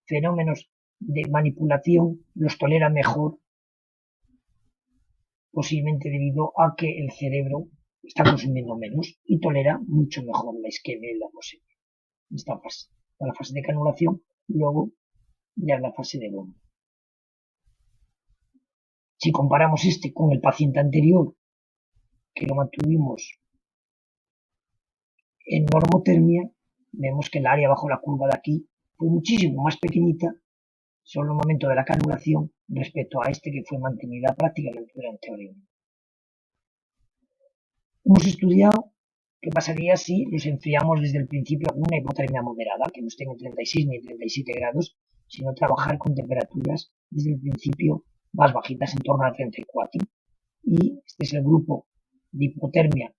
fenómenos de manipulación los tolera mejor, posiblemente debido a que el cerebro está consumiendo menos y tolera mucho mejor la isquemia y la hipoxemia. Esta fase, la fase de canulación, luego ya la fase de bomba. Si comparamos este con el paciente anterior, que lo mantuvimos en normotermia, vemos que el área bajo la curva de aquí fue muchísimo más pequeñita solo el momento de la canulación respecto a este que fue mantenida prácticamente durante hora y media. Hemos estudiado qué pasaría si los enfriamos desde el principio con una hipotermia moderada, que no esté en 36 ni 37 grados, sino trabajar con temperaturas desde el principio más bajitas, en torno a 34. Y este es el grupo de hipotermia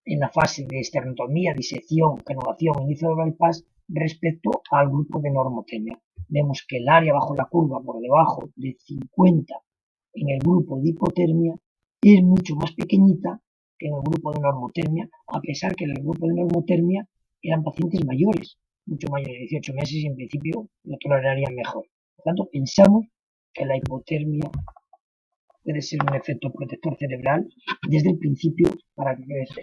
en la fase de esternotomía, disección, canulación, inicio del bypass respecto al grupo de normotermia. Vemos que el área bajo la curva por debajo de 50 en el grupo de hipotermia es mucho más pequeñita que en el grupo de normotermia, a pesar que en el grupo de normotermia eran pacientes mayores, mucho mayores de 18 meses y en principio lo tolerarían mejor. Por tanto, pensamos que la hipotermia puede ser un efecto protector cerebral desde el principio para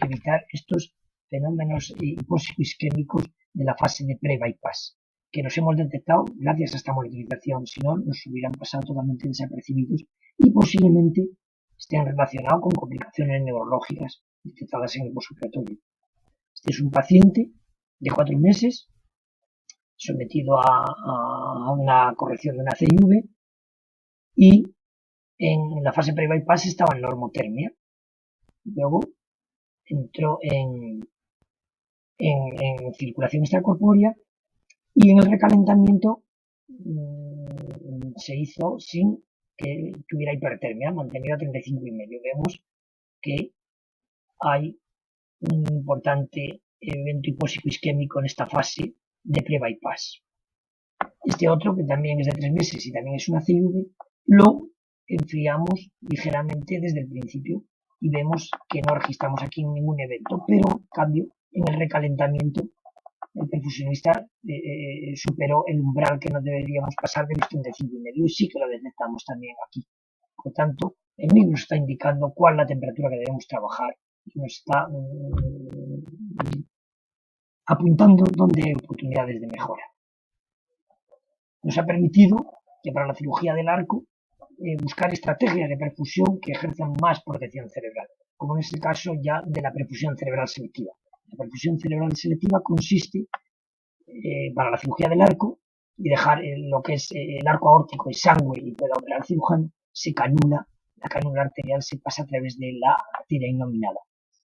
evitar estos fenómenos hipóxico-isquémicos de la fase de pre-bypass, que nos hemos detectado gracias a esta modificación, si no nos hubieran pasado totalmente desapercibidos y posiblemente estén relacionados con complicaciones neurológicas detectadas en el postoperatorio. Este es un paciente de 4 meses sometido a una corrección de una CIV y en la fase pre-bypass estaba en normotermia. Luego entró en circulación extracorpórea y en el recalentamiento se hizo sin que tuviera hipertermia, mantenido a 35,5. Vemos que hay un importante evento hipóxico isquémico en esta fase de pre-bypass. Este otro, que también es de 3 meses y también es una CV, lo enfriamos ligeramente desde el principio y vemos que no registramos aquí ningún evento, pero en cambio en el recalentamiento el perfusionista superó el umbral que no deberíamos pasar de los 35,5 y sí que lo detectamos también aquí. Por tanto, el MIG nos está indicando cuál es la temperatura que debemos trabajar y nos está apuntando dónde hay oportunidades de mejora. Nos ha permitido que para la cirugía del arco buscar estrategias de perfusión que ejerzan más protección cerebral, como en este caso ya de la perfusión cerebral selectiva. La perfusión cerebral selectiva consiste para la cirugía del arco y dejar lo que es el arco aórtico exangüe y pueda operar el cirujano, se canula, la cánula arterial se pasa a través de la arteria innominada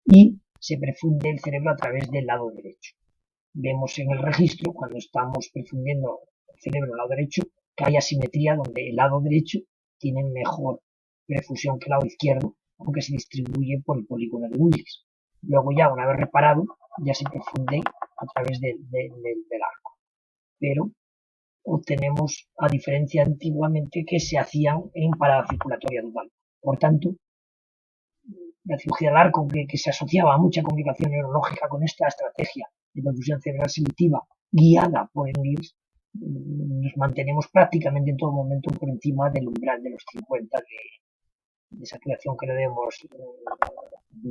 y se perfunde el cerebro a través del lado derecho. Vemos en el registro, cuando estamos perfundiendo el cerebro al lado derecho, que hay asimetría donde el lado derecho tiene mejor perfusión que el lado izquierdo, aunque se distribuye por el polígono de Willis. Luego ya, una vez reparado, ya se perfunde a través del arco. Pero obtenemos, a diferencia antiguamente, que se hacían en parada circulatoria dual. Por tanto, la cirugía del arco, que se asociaba a mucha complicación neurológica con esta estrategia de perfusión cerebral selectiva guiada por el NIRS, nos mantenemos prácticamente en todo momento por encima del umbral de los 50 de saturación que no debemos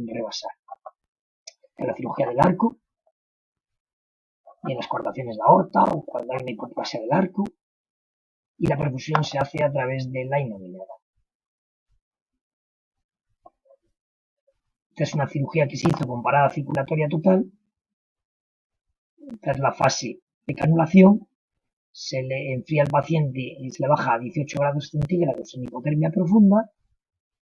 rebasar. En la cirugía del arco y en las coartaciones de aorta o cuando hay una hipoplasia del arco, y la perfusión se hace a través de la inominada. Esta es una cirugía que se hizo con parada circulatoria total. Esta es la fase de canulación. Se le enfría al paciente y se le baja a 18 grados centígrados en hipotermia profunda,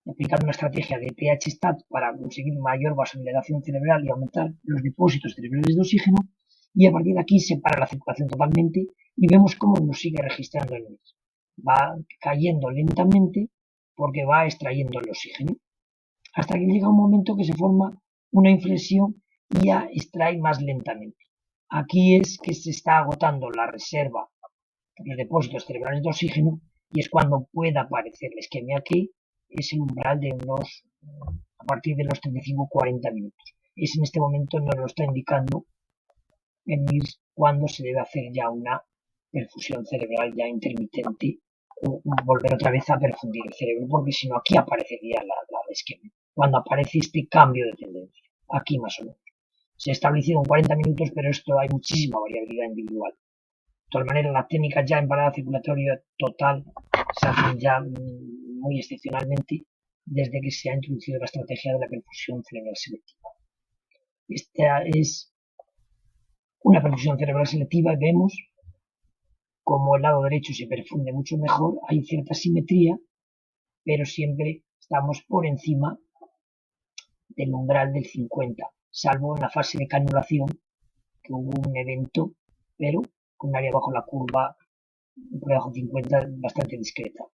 aplicando una estrategia de pH-STAT para conseguir mayor vasodilatación cerebral y aumentar los depósitos cerebrales de oxígeno, y a partir de aquí se para la circulación totalmente y vemos cómo nos sigue registrando el NIRS. Va cayendo lentamente porque va extrayendo el oxígeno, hasta que llega un momento que se forma una inflexión y ya extrae más lentamente. Aquí es que se está agotando la reserva de los depósitos cerebrales de oxígeno y es cuando puede aparecer la isquemia, que es el umbral de unos, a partir de los 35-40 minutos. Es en este momento nos lo está indicando el NIRS cuando se debe hacer ya una perfusión cerebral ya intermitente o volver otra vez a perfundir el cerebro, porque si no aquí aparecería la isquemia, cuando aparece este cambio de tendencia, aquí más o menos. Se ha establecido en 40 minutos, pero esto hay muchísima variabilidad individual. De todas maneras, las técnicas ya en parada circulatoria total se hacen ya muy excepcionalmente desde que se ha introducido la estrategia de la perfusión cerebral selectiva. Esta es una perfusión cerebral selectiva y vemos como el lado derecho se perfunde mucho mejor, hay cierta simetría, pero siempre estamos por encima del umbral del 50, salvo en la fase de canulación, que hubo un evento, pero con un área bajo la curva, por debajo de 50, bastante discreta.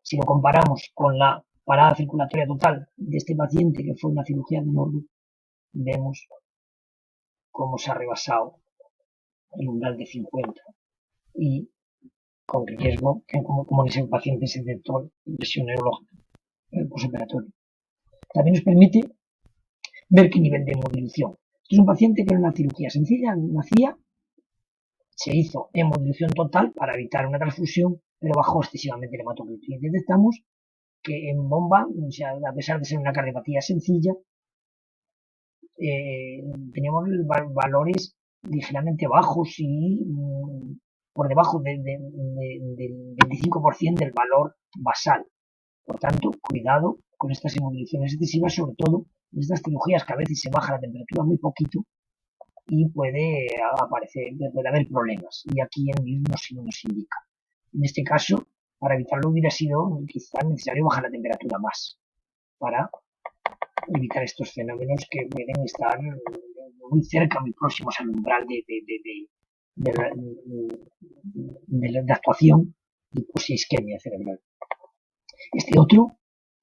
Si lo comparamos con la parada circulatoria total de este paciente, que fue una cirugía de Norwood, vemos cómo se ha rebasado el umbral de 50 y con riesgo que como en ese paciente se detectó lesión neurológica postoperatoria. También nos permite ver qué nivel de hemodilución. Este es un paciente que era una cirugía sencilla, nacía, se hizo hemodilución total para evitar una transfusión, pero bajó excesivamente el hematocrito. Y detectamos que en bomba, o sea, a pesar de ser una cardiopatía sencilla, teníamos valores ligeramente bajos y por debajo del 25% del valor basal. Por tanto, cuidado con estas hemodiluciones excesivas, sobre todo en estas cirugías que a veces se baja la temperatura muy poquito y puede haber problemas. Y aquí el NIRS nos indica. En este caso, para evitarlo hubiera sido quizás necesario bajar la temperatura más para evitar estos fenómenos que pueden estar muy cerca, muy próximos al umbral de actuación de isquemia cerebral. Este otro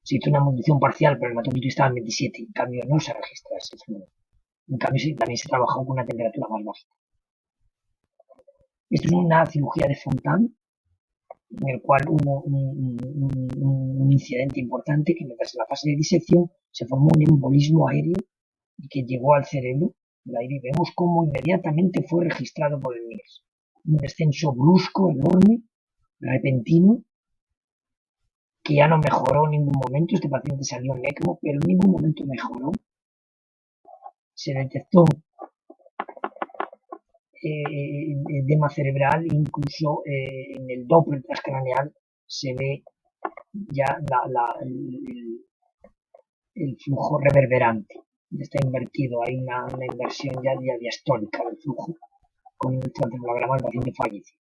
se hizo una hemodilución parcial, pero el hematocrito estaba en 27, en cambio no se registra ese fenómeno. En cambio también se trabajó con una temperatura más baja. Esto es una cirugía de Fontan, en el cual hubo un incidente importante que mientras en la fase de disección se formó un embolismo aéreo y que llegó al cerebro del aire, y vemos cómo inmediatamente fue registrado por el NIRS. Un descenso brusco, enorme, repentino, que ya no mejoró en ningún momento. Este paciente salió en ECMO, pero en ningún momento mejoró. Se detectó edema cerebral, incluso en el Doppler transcraneal se ve ya el flujo reverberante. Está invertido, hay una inversión ya diastólica del flujo con el transcefalograma del paciente fallecido,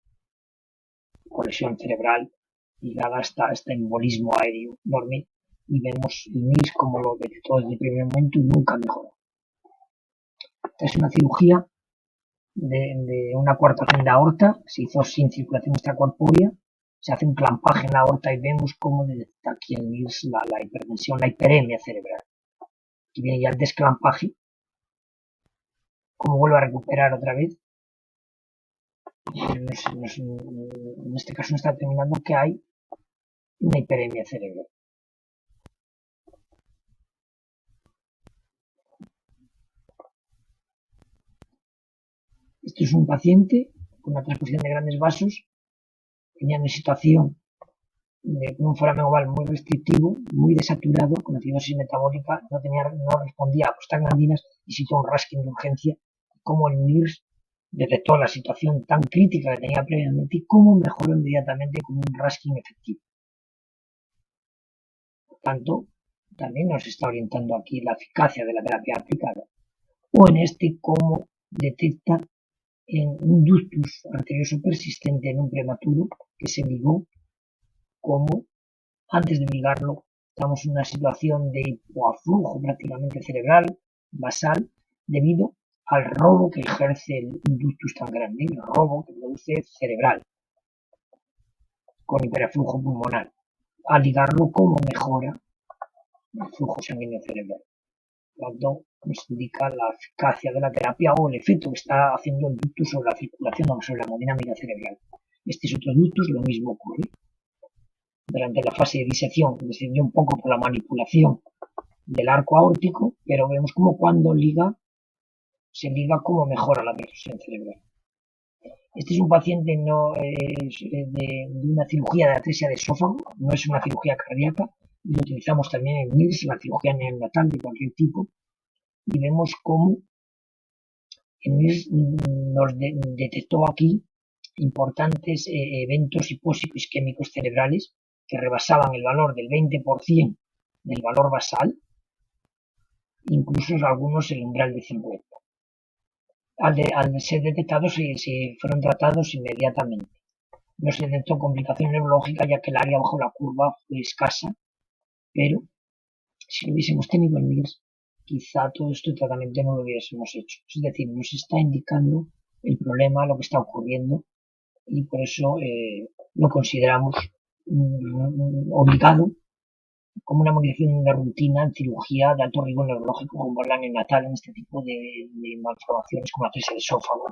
con lesión cerebral ligada a este embolismo aéreo enorme, y vemos el NIRS como lo detectó desde el primer momento y nunca mejoró. Esta es una cirugía de una coartación de aorta, se hizo sin circulación extracorpórea, se hace un clampaje en la aorta y vemos cómo detecta aquí el NIRS la hipertensión, la hiperemia cerebral. Aquí viene ya el desclampaje, cómo vuelve a recuperar otra vez. En este caso nos está determinando que hay una hiperemia cerebral. Este es un paciente con una transposición de grandes vasos, tenía una situación de un foramen oval muy restrictivo, muy desaturado, con acidosis metabólica, no respondía a prostaglandinas y situó un rasking de urgencia, como el NIRS detectó la situación tan crítica que tenía previamente y cómo mejoró inmediatamente con un rasking efectivo. Por tanto, también nos está orientando aquí la eficacia de la terapia aplicada. O en este, cómo detecta en un ductus arterioso persistente en un prematuro que se ligó, como antes de ligarlo estamos en una situación de hipoaflujo prácticamente cerebral, basal, debido al robo que ejerce el ductus tan grande, el robo que produce cerebral, con hiperaflujo pulmonar. Al ligarlo, ¿cómo mejora el flujo sanguíneo cerebral? Por lo tanto, nos indica la eficacia de la terapia o el efecto que está haciendo el ductus sobre la circulación o sobre la hemodinámica cerebral. Este es otro ductus, lo mismo ocurre. Durante la fase de disección descendió un poco por la manipulación del arco aórtico, pero vemos como cuando se liga cómo mejora la perfusión cerebral. Este es un paciente de una cirugía de atresia de esófago, no es una cirugía cardíaca, y lo utilizamos también en NIRS, la cirugía neonatal de cualquier tipo, y vemos cómo en NIRS nos detectó aquí importantes eventos hipóxico-isquémicos cerebrales que rebasaban el valor del 20% del valor basal, incluso algunos el umbral de 50. Al ser detectados se fueron tratados inmediatamente. No se detectó complicación neurológica ya que el área bajo la curva fue escasa, pero si lo hubiésemos tenido en NIRS, quizá todo este tratamiento no lo hubiésemos hecho. Es decir, nos está indicando el problema, lo que está ocurriendo, y por eso lo consideramos obligado como una modificación de rutina en cirugía de alto riesgo neurológico como la neonatal en este tipo de malformaciones como atresia de esófago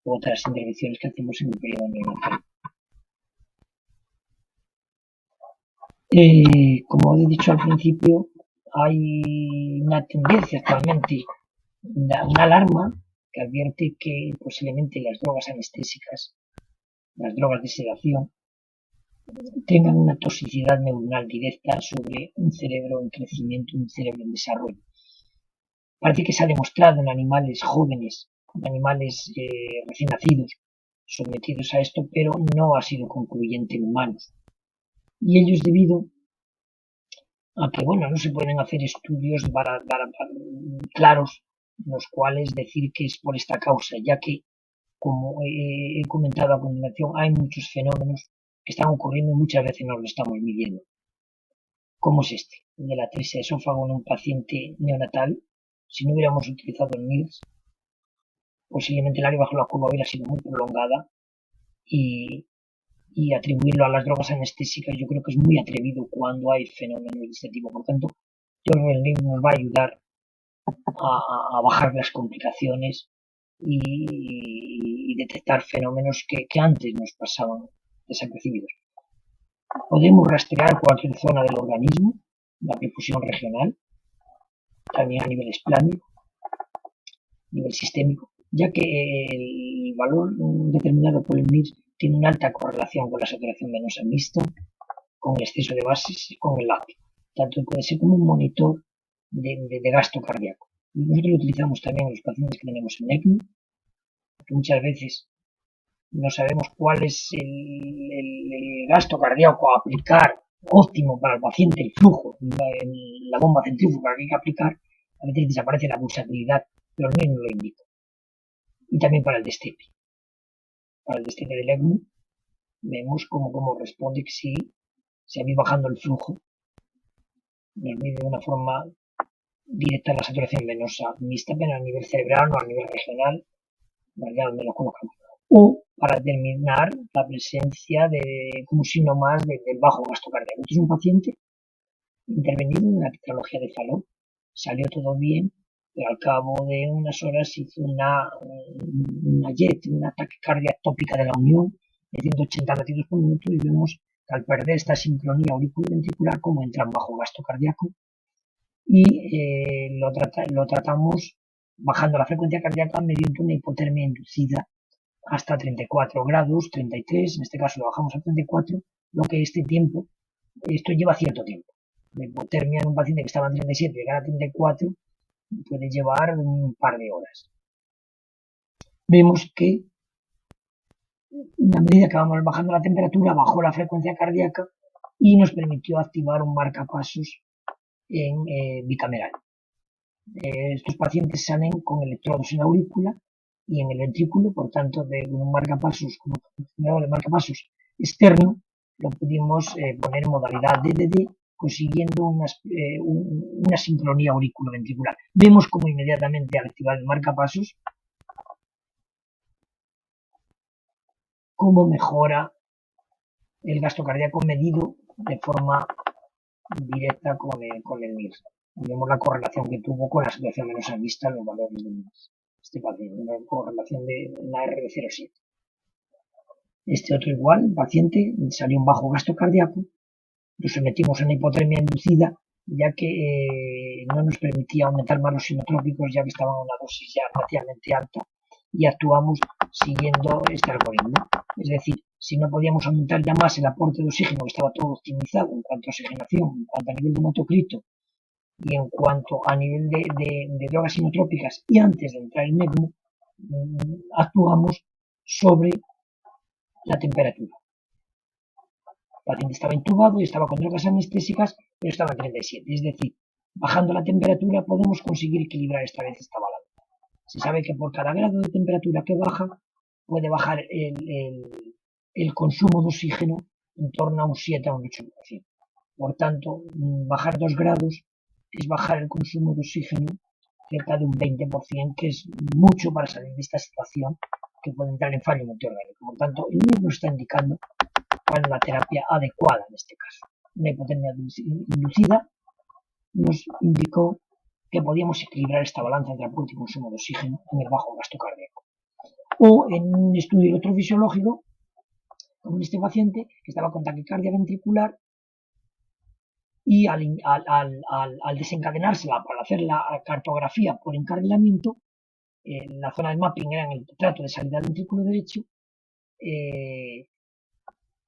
u otras intervenciones que hacemos en el periodo neonatal. Como he dicho al principio, hay una tendencia actualmente, una alarma que advierte que posiblemente las drogas anestésicas, las drogas de sedación, tengan una toxicidad neuronal directa sobre un cerebro en crecimiento, un cerebro en desarrollo. Parece que se ha demostrado en animales jóvenes, en animales recién nacidos, sometidos a esto, pero no ha sido concluyente en humanos. Y ello es debido a que, bueno, no se pueden hacer estudios claros en los cuales decir que es por esta causa, ya que, como he comentado a continuación, hay muchos fenómenos que están ocurriendo y muchas veces no lo estamos midiendo. ¿Cómo es este? El de la atresia de esófago en un paciente neonatal. Si no hubiéramos utilizado el NIRS, posiblemente el área bajo la curva hubiera sido muy prolongada y atribuirlo a las drogas anestésicas yo creo que es muy atrevido cuando hay fenómenos de este tipo. Por tanto, yo creo que el NIRS nos va a ayudar a bajar las complicaciones y detectar fenómenos que antes nos pasaban desapercibidos. Podemos rastrear cualquier zona del organismo, la perfusión regional, también a nivel esplánico, a nivel sistémico, ya que el valor determinado por el NIRS tiene una alta correlación con la saturación venosa mixta, con el exceso de bases y con el láctico. Tanto puede ser como un monitor de gasto cardíaco. Nosotros lo utilizamos también en los pacientes que tenemos en ECMO, porque muchas veces no sabemos cuál es el gasto cardíaco a aplicar óptimo para el paciente, el flujo, la bomba centrífuga que hay que aplicar, a veces desaparece la pulsabilidad, pero el NIRS lo indica. Y también para el destepe. Para el destepe del ECMO vemos cómo responde que si se va bajando el flujo, nos mide de una forma directa la saturación venosa mixta, pero a nivel cerebral o a nivel regional, allá donde lo colocamos. O para determinar la presencia de un signo más del bajo gasto cardíaco. Este es un paciente intervenido en la tetralogía de Fallot. Salió todo bien, pero al cabo de unas horas hizo una JET, una taquicardia tópica de la unión de 180 latidos por minuto y vemos que al perder esta sincronía auriculoventricular como entra en bajo gasto cardíaco y lo tratamos bajando la frecuencia cardíaca mediante una hipotermia inducida hasta 34 grados, 33, en este caso lo bajamos a 34, lo que esto lleva cierto tiempo. La hipotermia en un paciente que estaba en 37 y llegar a 34 puede llevar un par de horas. Vemos que a medida que vamos bajando la temperatura, bajó la frecuencia cardíaca y nos permitió activar un marcapasos en bicameral. Estos pacientes salen con electrodos en la aurícula y en el ventrículo, por tanto, de un marcapasos como el marcapasos externo, lo pudimos poner en modalidad DDD, consiguiendo una sincronía auriculoventricular. Vemos como inmediatamente al activar el marcapasos, cómo mejora el gasto cardíaco medido de forma directa con el MIRS. Vemos la correlación que tuvo con la situación menos vista en los valores del MIRS. Este paciente, una correlación de la R de 0,7. Este otro igual, el paciente salió un bajo gasto cardíaco, lo sometimos a una hipotermia inducida, ya que no nos permitía aumentar más los sinotrópicos, ya que estaban a una dosis ya relativamente alta, y actuamos siguiendo este algoritmo. Es decir, si no podíamos aumentar ya más el aporte de oxígeno, que estaba todo optimizado en cuanto a oxigenación, en cuanto a nivel de hemotocrito y en cuanto a nivel de drogas sinotrópicas, y antes de entrar en ECMO, actuamos sobre la temperatura. El paciente estaba intubado y estaba con drogas anestésicas, pero estaba en 37. Es decir, bajando la temperatura podemos conseguir equilibrar esta vez esta balanza. Se sabe que por cada grado de temperatura que baja, puede bajar el consumo de oxígeno en torno a un 7 a un 8%. Por tanto, bajar 2 grados es bajar el consumo de oxígeno cerca de un 20%, que es mucho para salir de esta situación que puede entrar en fallo multiorgánico. Por tanto, el MIR nos está indicando cuál es la terapia adecuada en este caso. Una hipotermia inducida nos indicó que podíamos equilibrar esta balanza entre aporte y consumo de oxígeno en el bajo gasto cardíaco. O en un estudio electrofisiológico, con este paciente que estaba con taquicardia ventricular y al desencadenársela para hacer la cartografía por encarrilamiento, la zona del mapping era en el trato de salida del ventrículo derecho,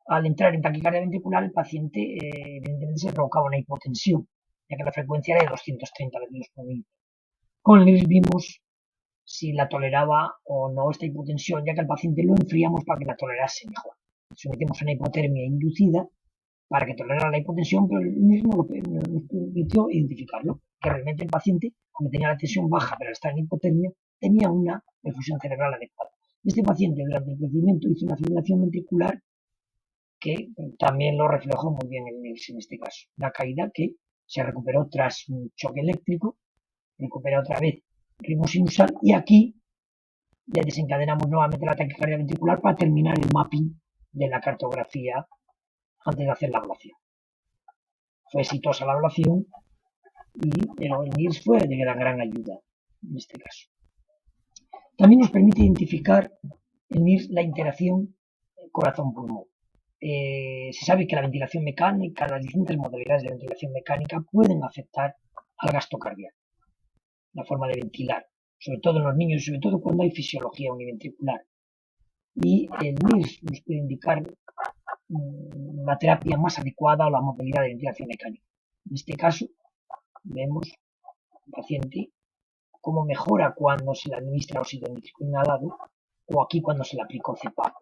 al entrar en taquicardia ventricular el paciente evidentemente se provocaba una hipotensión, ya que la frecuencia era de 230 latidos por minuto. Con el IRS vimos si la toleraba o no esta hipotensión, ya que al paciente lo enfriamos para que la tolerase mejor. Sometimos a una hipotermia inducida para que tolerara la hipotensión, pero el mismo nos permitió identificarlo, que realmente el paciente, como tenía la tensión baja pero al estar en hipotermia, tenía una perfusión cerebral adecuada. Este paciente durante el procedimiento hizo una fibrilación ventricular que también lo reflejó muy bien el MIRS en este caso. La caída que se recuperó tras un choque eléctrico, recupera otra vez ritmo sinusal y aquí le desencadenamos nuevamente la taquicardia ventricular para terminar el mapping de la cartografía antes de hacer la ablación. Fue exitosa la ablación, pero el MIRS fue de gran ayuda en este caso. También nos permite identificar el MIRS la interacción corazón-pulmón. Se sabe que la ventilación mecánica, las distintas modalidades de ventilación mecánica pueden afectar al gasto cardíaco, la forma de ventilar, sobre todo en los niños, sobre todo cuando hay fisiología univentricular. Y el MIRS nos puede indicar la terapia más adecuada o la modalidad de ventilación mecánica. En este caso, vemos al paciente cómo mejora cuando se le administra óxido nítrico inhalado o aquí cuando se le aplicó CPAP.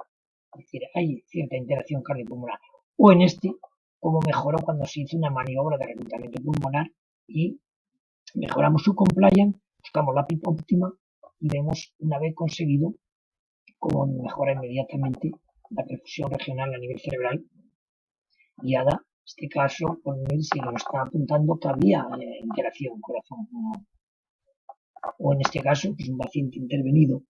Es decir, hay cierta interacción cardiopulmonar. O en este, cómo mejoró cuando se hizo una maniobra de reclutamiento pulmonar y mejoramos su compliance, buscamos la PIP óptima y vemos una vez conseguido cómo mejora inmediatamente la perfusión regional a nivel cerebral guiada, en este caso, por MIRS se nos está apuntando que había interacción corazón-pulmón. O en este caso, pues un paciente intervenido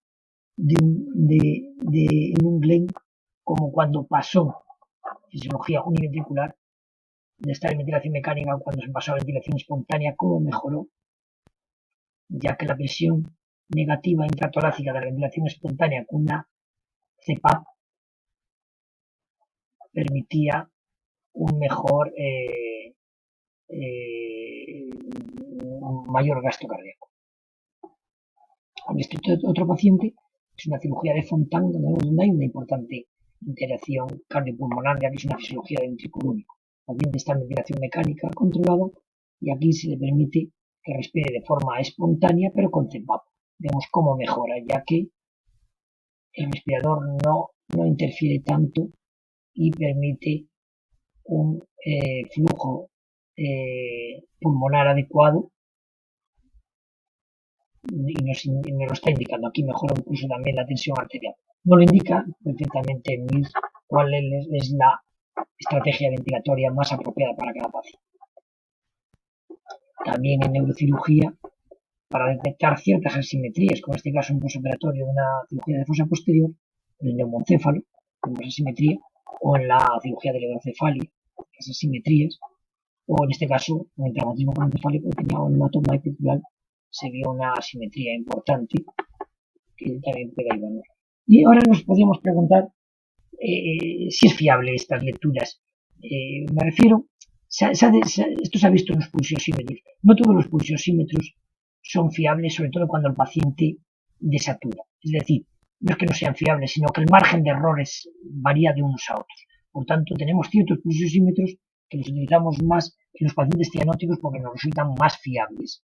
en un GLEN, como cuando pasó fisiología univentricular, de estar en ventilación mecánica cuando se pasó a ventilación espontánea, cómo mejoró, ya que la presión negativa intratorácica de la ventilación espontánea con una CPAP permitía un mejor, un mayor gasto cardíaco. En este otro paciente es una cirugía de Fontan donde hay una importante interacción cardiopulmonar, ya que es una fisiología de ventículo único. El paciente está en ventilación mecánica controlada y aquí se le permite que respire de forma espontánea pero con CPAP. Vemos cómo mejora, ya que el respirador no interfiere tanto y permite un flujo pulmonar adecuado y nos lo está indicando. Aquí mejora incluso también la tensión arterial. Nos lo indica perfectamente cuál es la estrategia ventilatoria más apropiada para cada paciente. También en neurocirugía, para detectar ciertas asimetrías, como en este caso un postoperatorio de una cirugía de fosa posterior, en el neumoencéfalo, tenemos asimetría, o en la cirugía del hidrocefalia, las asimetrías, o en este caso, en el traumatismo craneoencefálico, que tenía un hematoma epidural, se vio una asimetría importante que también puede ayudarnos. Y ahora nos podríamos preguntar si es fiable estas lecturas. Me refiero, esto se ha visto en los pulsiosímetros. No todos los pulsiosímetros son fiables, sobre todo cuando el paciente desatura. Es decir, no es que no sean fiables, sino que el margen de errores varía de unos a otros. Por tanto, tenemos ciertos pulsiosímetros que los utilizamos más en los pacientes cianóticos porque nos resultan más fiables.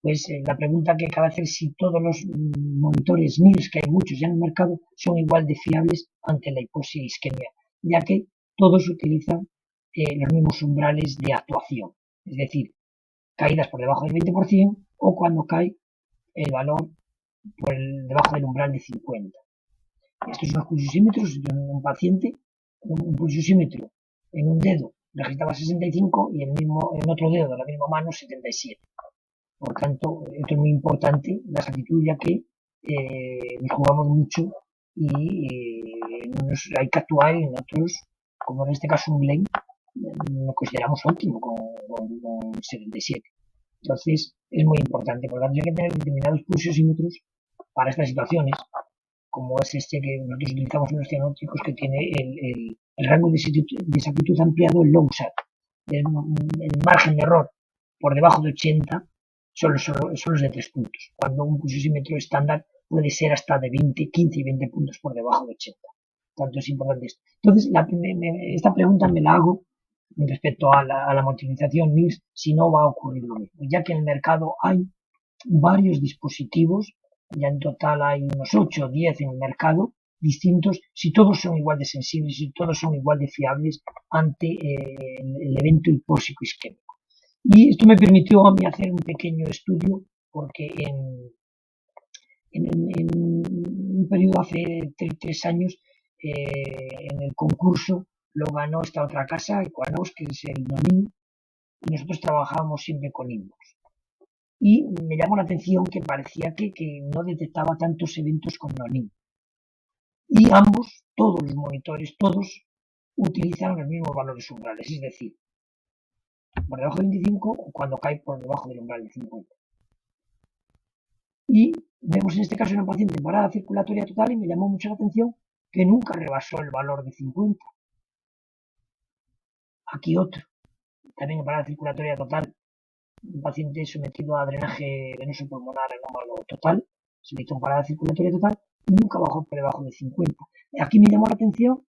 Pues la pregunta que cabe hacer es si todos los monitores NIRS, que hay muchos ya en el mercado, son igual de fiables ante la hipoxia e isquemia, ya que todos utilizan los mismos umbrales de actuación, es decir, caídas por debajo del 20% o cuando cae el valor debajo del umbral de 50. Estos son los pulsiosímetros en un paciente, un pulsiosímetro en un dedo registraba 65 y en otro dedo de la misma mano 77. Por tanto, esto es muy importante, la exactitud, ya que nos jugamos mucho y hay que actuar en otros, como en este caso un Glen, lo consideramos óptimo con 77. Entonces, es muy importante, por lo tanto, hay que tener determinados pulsiosímetros para estas situaciones, como es este que nosotros utilizamos en los cianóticos, que tiene el rango de exactitud ampliado, el low SAT. El margen de error por debajo de 80 son los de 3 puntos, cuando un pulsiosímetro estándar puede ser hasta de 15 y 20 puntos por debajo de 80. Tanto es importante esto. Entonces, esta pregunta me la hago respecto a la monitorización NIRS, si no va a ocurrir lo mismo, ya que en el mercado hay varios dispositivos, ya en total hay unos 8 o 10 en el mercado distintos, si todos son igual de sensibles, si todos son igual de fiables ante el evento hipóxico isquémico. Y esto me permitió a mí hacer un pequeño estudio, porque en un periodo hace 3 años, en el concurso lo ganó esta otra casa, Equanos, que es el Nonin, y nosotros trabajábamos siempre con Inbox. Y me llamó la atención que parecía que no detectaba tantos eventos con Nonin. Y ambos, todos los monitores, todos utilizan los mismos valores umbrales, es decir, por debajo de 25 o cuando cae por debajo del umbral de 50. Y vemos en este caso una paciente en parada circulatoria total y me llamó mucho la atención que nunca rebasó el valor de 50. Aquí otro, también en parada circulatoria total, un paciente sometido a drenaje venoso pulmonar anómalo total, se le hizo en parada circulatoria total y nunca bajó por debajo de 50. Aquí me llamó la atención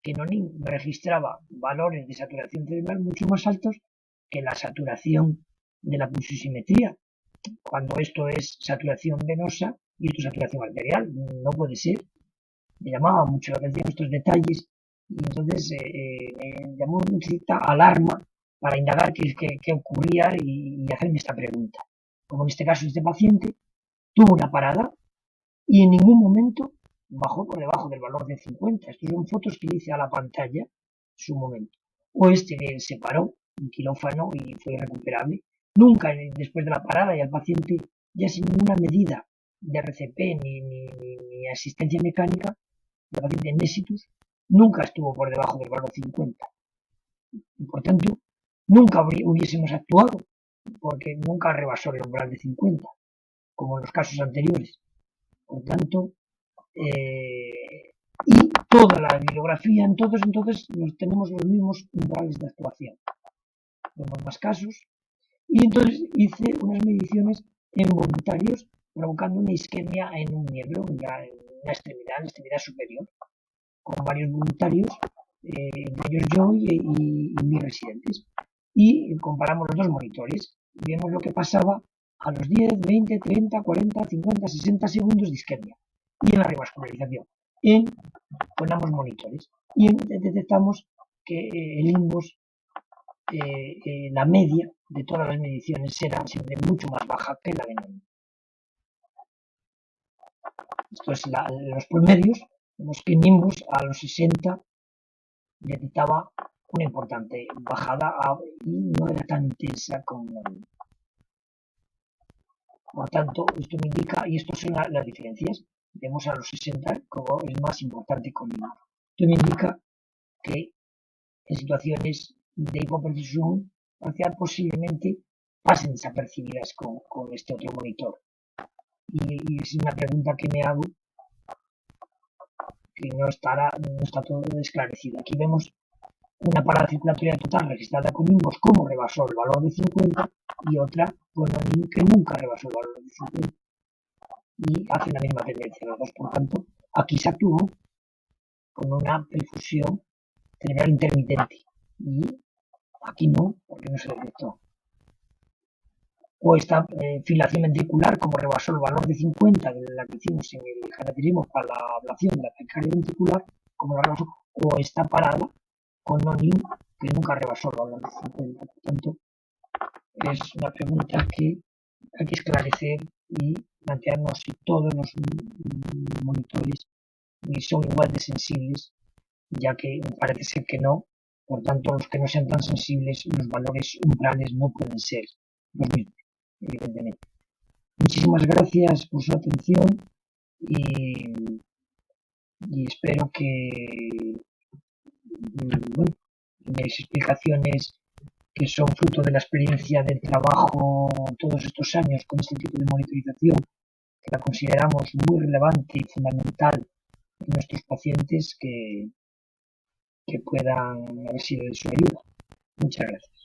que Nonin registraba valores de saturación cerebral mucho más altos que la saturación de la pulsosimetría, cuando esto es saturación venosa y esto es saturación arterial. No puede ser. Me llamaba mucho la atención estos detalles y entonces me llamó cierta alarma para indagar qué ocurría y hacerme esta pregunta. Como en este caso este paciente tuvo una parada y en ningún momento bajó por debajo del valor de 50. Estas son fotos que le hice a la pantalla en su momento. O este que se paró en quirófano y fue irrecuperable. Nunca después de la parada y al paciente ya sin ninguna medida de RCP ni asistencia mecánica, el paciente en éxitus nunca estuvo por debajo del valor 50. Y por tanto, nunca hubiésemos actuado porque nunca rebasó el umbral de 50, como en los casos anteriores. Por tanto, y toda la bibliografía, entonces tenemos los mismos umbrales de actuación. Vemos más casos. Y entonces hice unas mediciones en voluntarios provocando una isquemia en un miembro, en la extremidad superior, con varios voluntarios, entre ellos yo y mis residentes. Y comparamos los dos monitores y vemos lo que pasaba a los 10, 20, 30, 40, 50, 60 segundos de isquemia y en la revascularización con ambos monitores. Y detectamos que el INVOS, la media de todas las mediciones era siempre mucho más baja que la de Nonin. Esto es los promedios. Vemos que INVOS a los 60 detectaba una importante bajada y no era tan intensa como Nonin. Por tanto, esto me indica, y estas son las diferencias, vemos a los 60 como es más importante con INVOS. Esto me indica que en situaciones de hipoperfusión parcial posiblemente pasen desapercibidas con este otro monitor. Y es una pregunta que me hago que no está todo esclarecido. Aquí vemos una parada circulatoria total registrada con INVOS como rebasó el valor de 50 y otra con Nonin que nunca rebasó el valor de 50 y hacen la misma tendencia los dos. Por tanto, aquí se actuó con una perfusión cerebral intermitente y aquí no, porque no se detectó. O esta filación ventricular, como rebasó el valor de 50 de la que hicimos en el cateterismo para la ablación de la taquicardia ventricular, como la rebasó, o está parada con Nonin, que nunca rebasó el valor de 50. Por tanto, es una pregunta que hay que esclarecer y plantearnos si todos los monitores son igual de sensibles, ya que parece ser que no. Por tanto, los que no sean tan sensibles, los valores umbrales no pueden ser los mismos, evidentemente. Muchísimas gracias por su atención y espero que mis explicaciones, que son fruto de la experiencia del trabajo todos estos años con este tipo de monitorización, que la consideramos muy relevante y fundamental en nuestros pacientes, que puedan haber sido de su ayuda. Muchas gracias.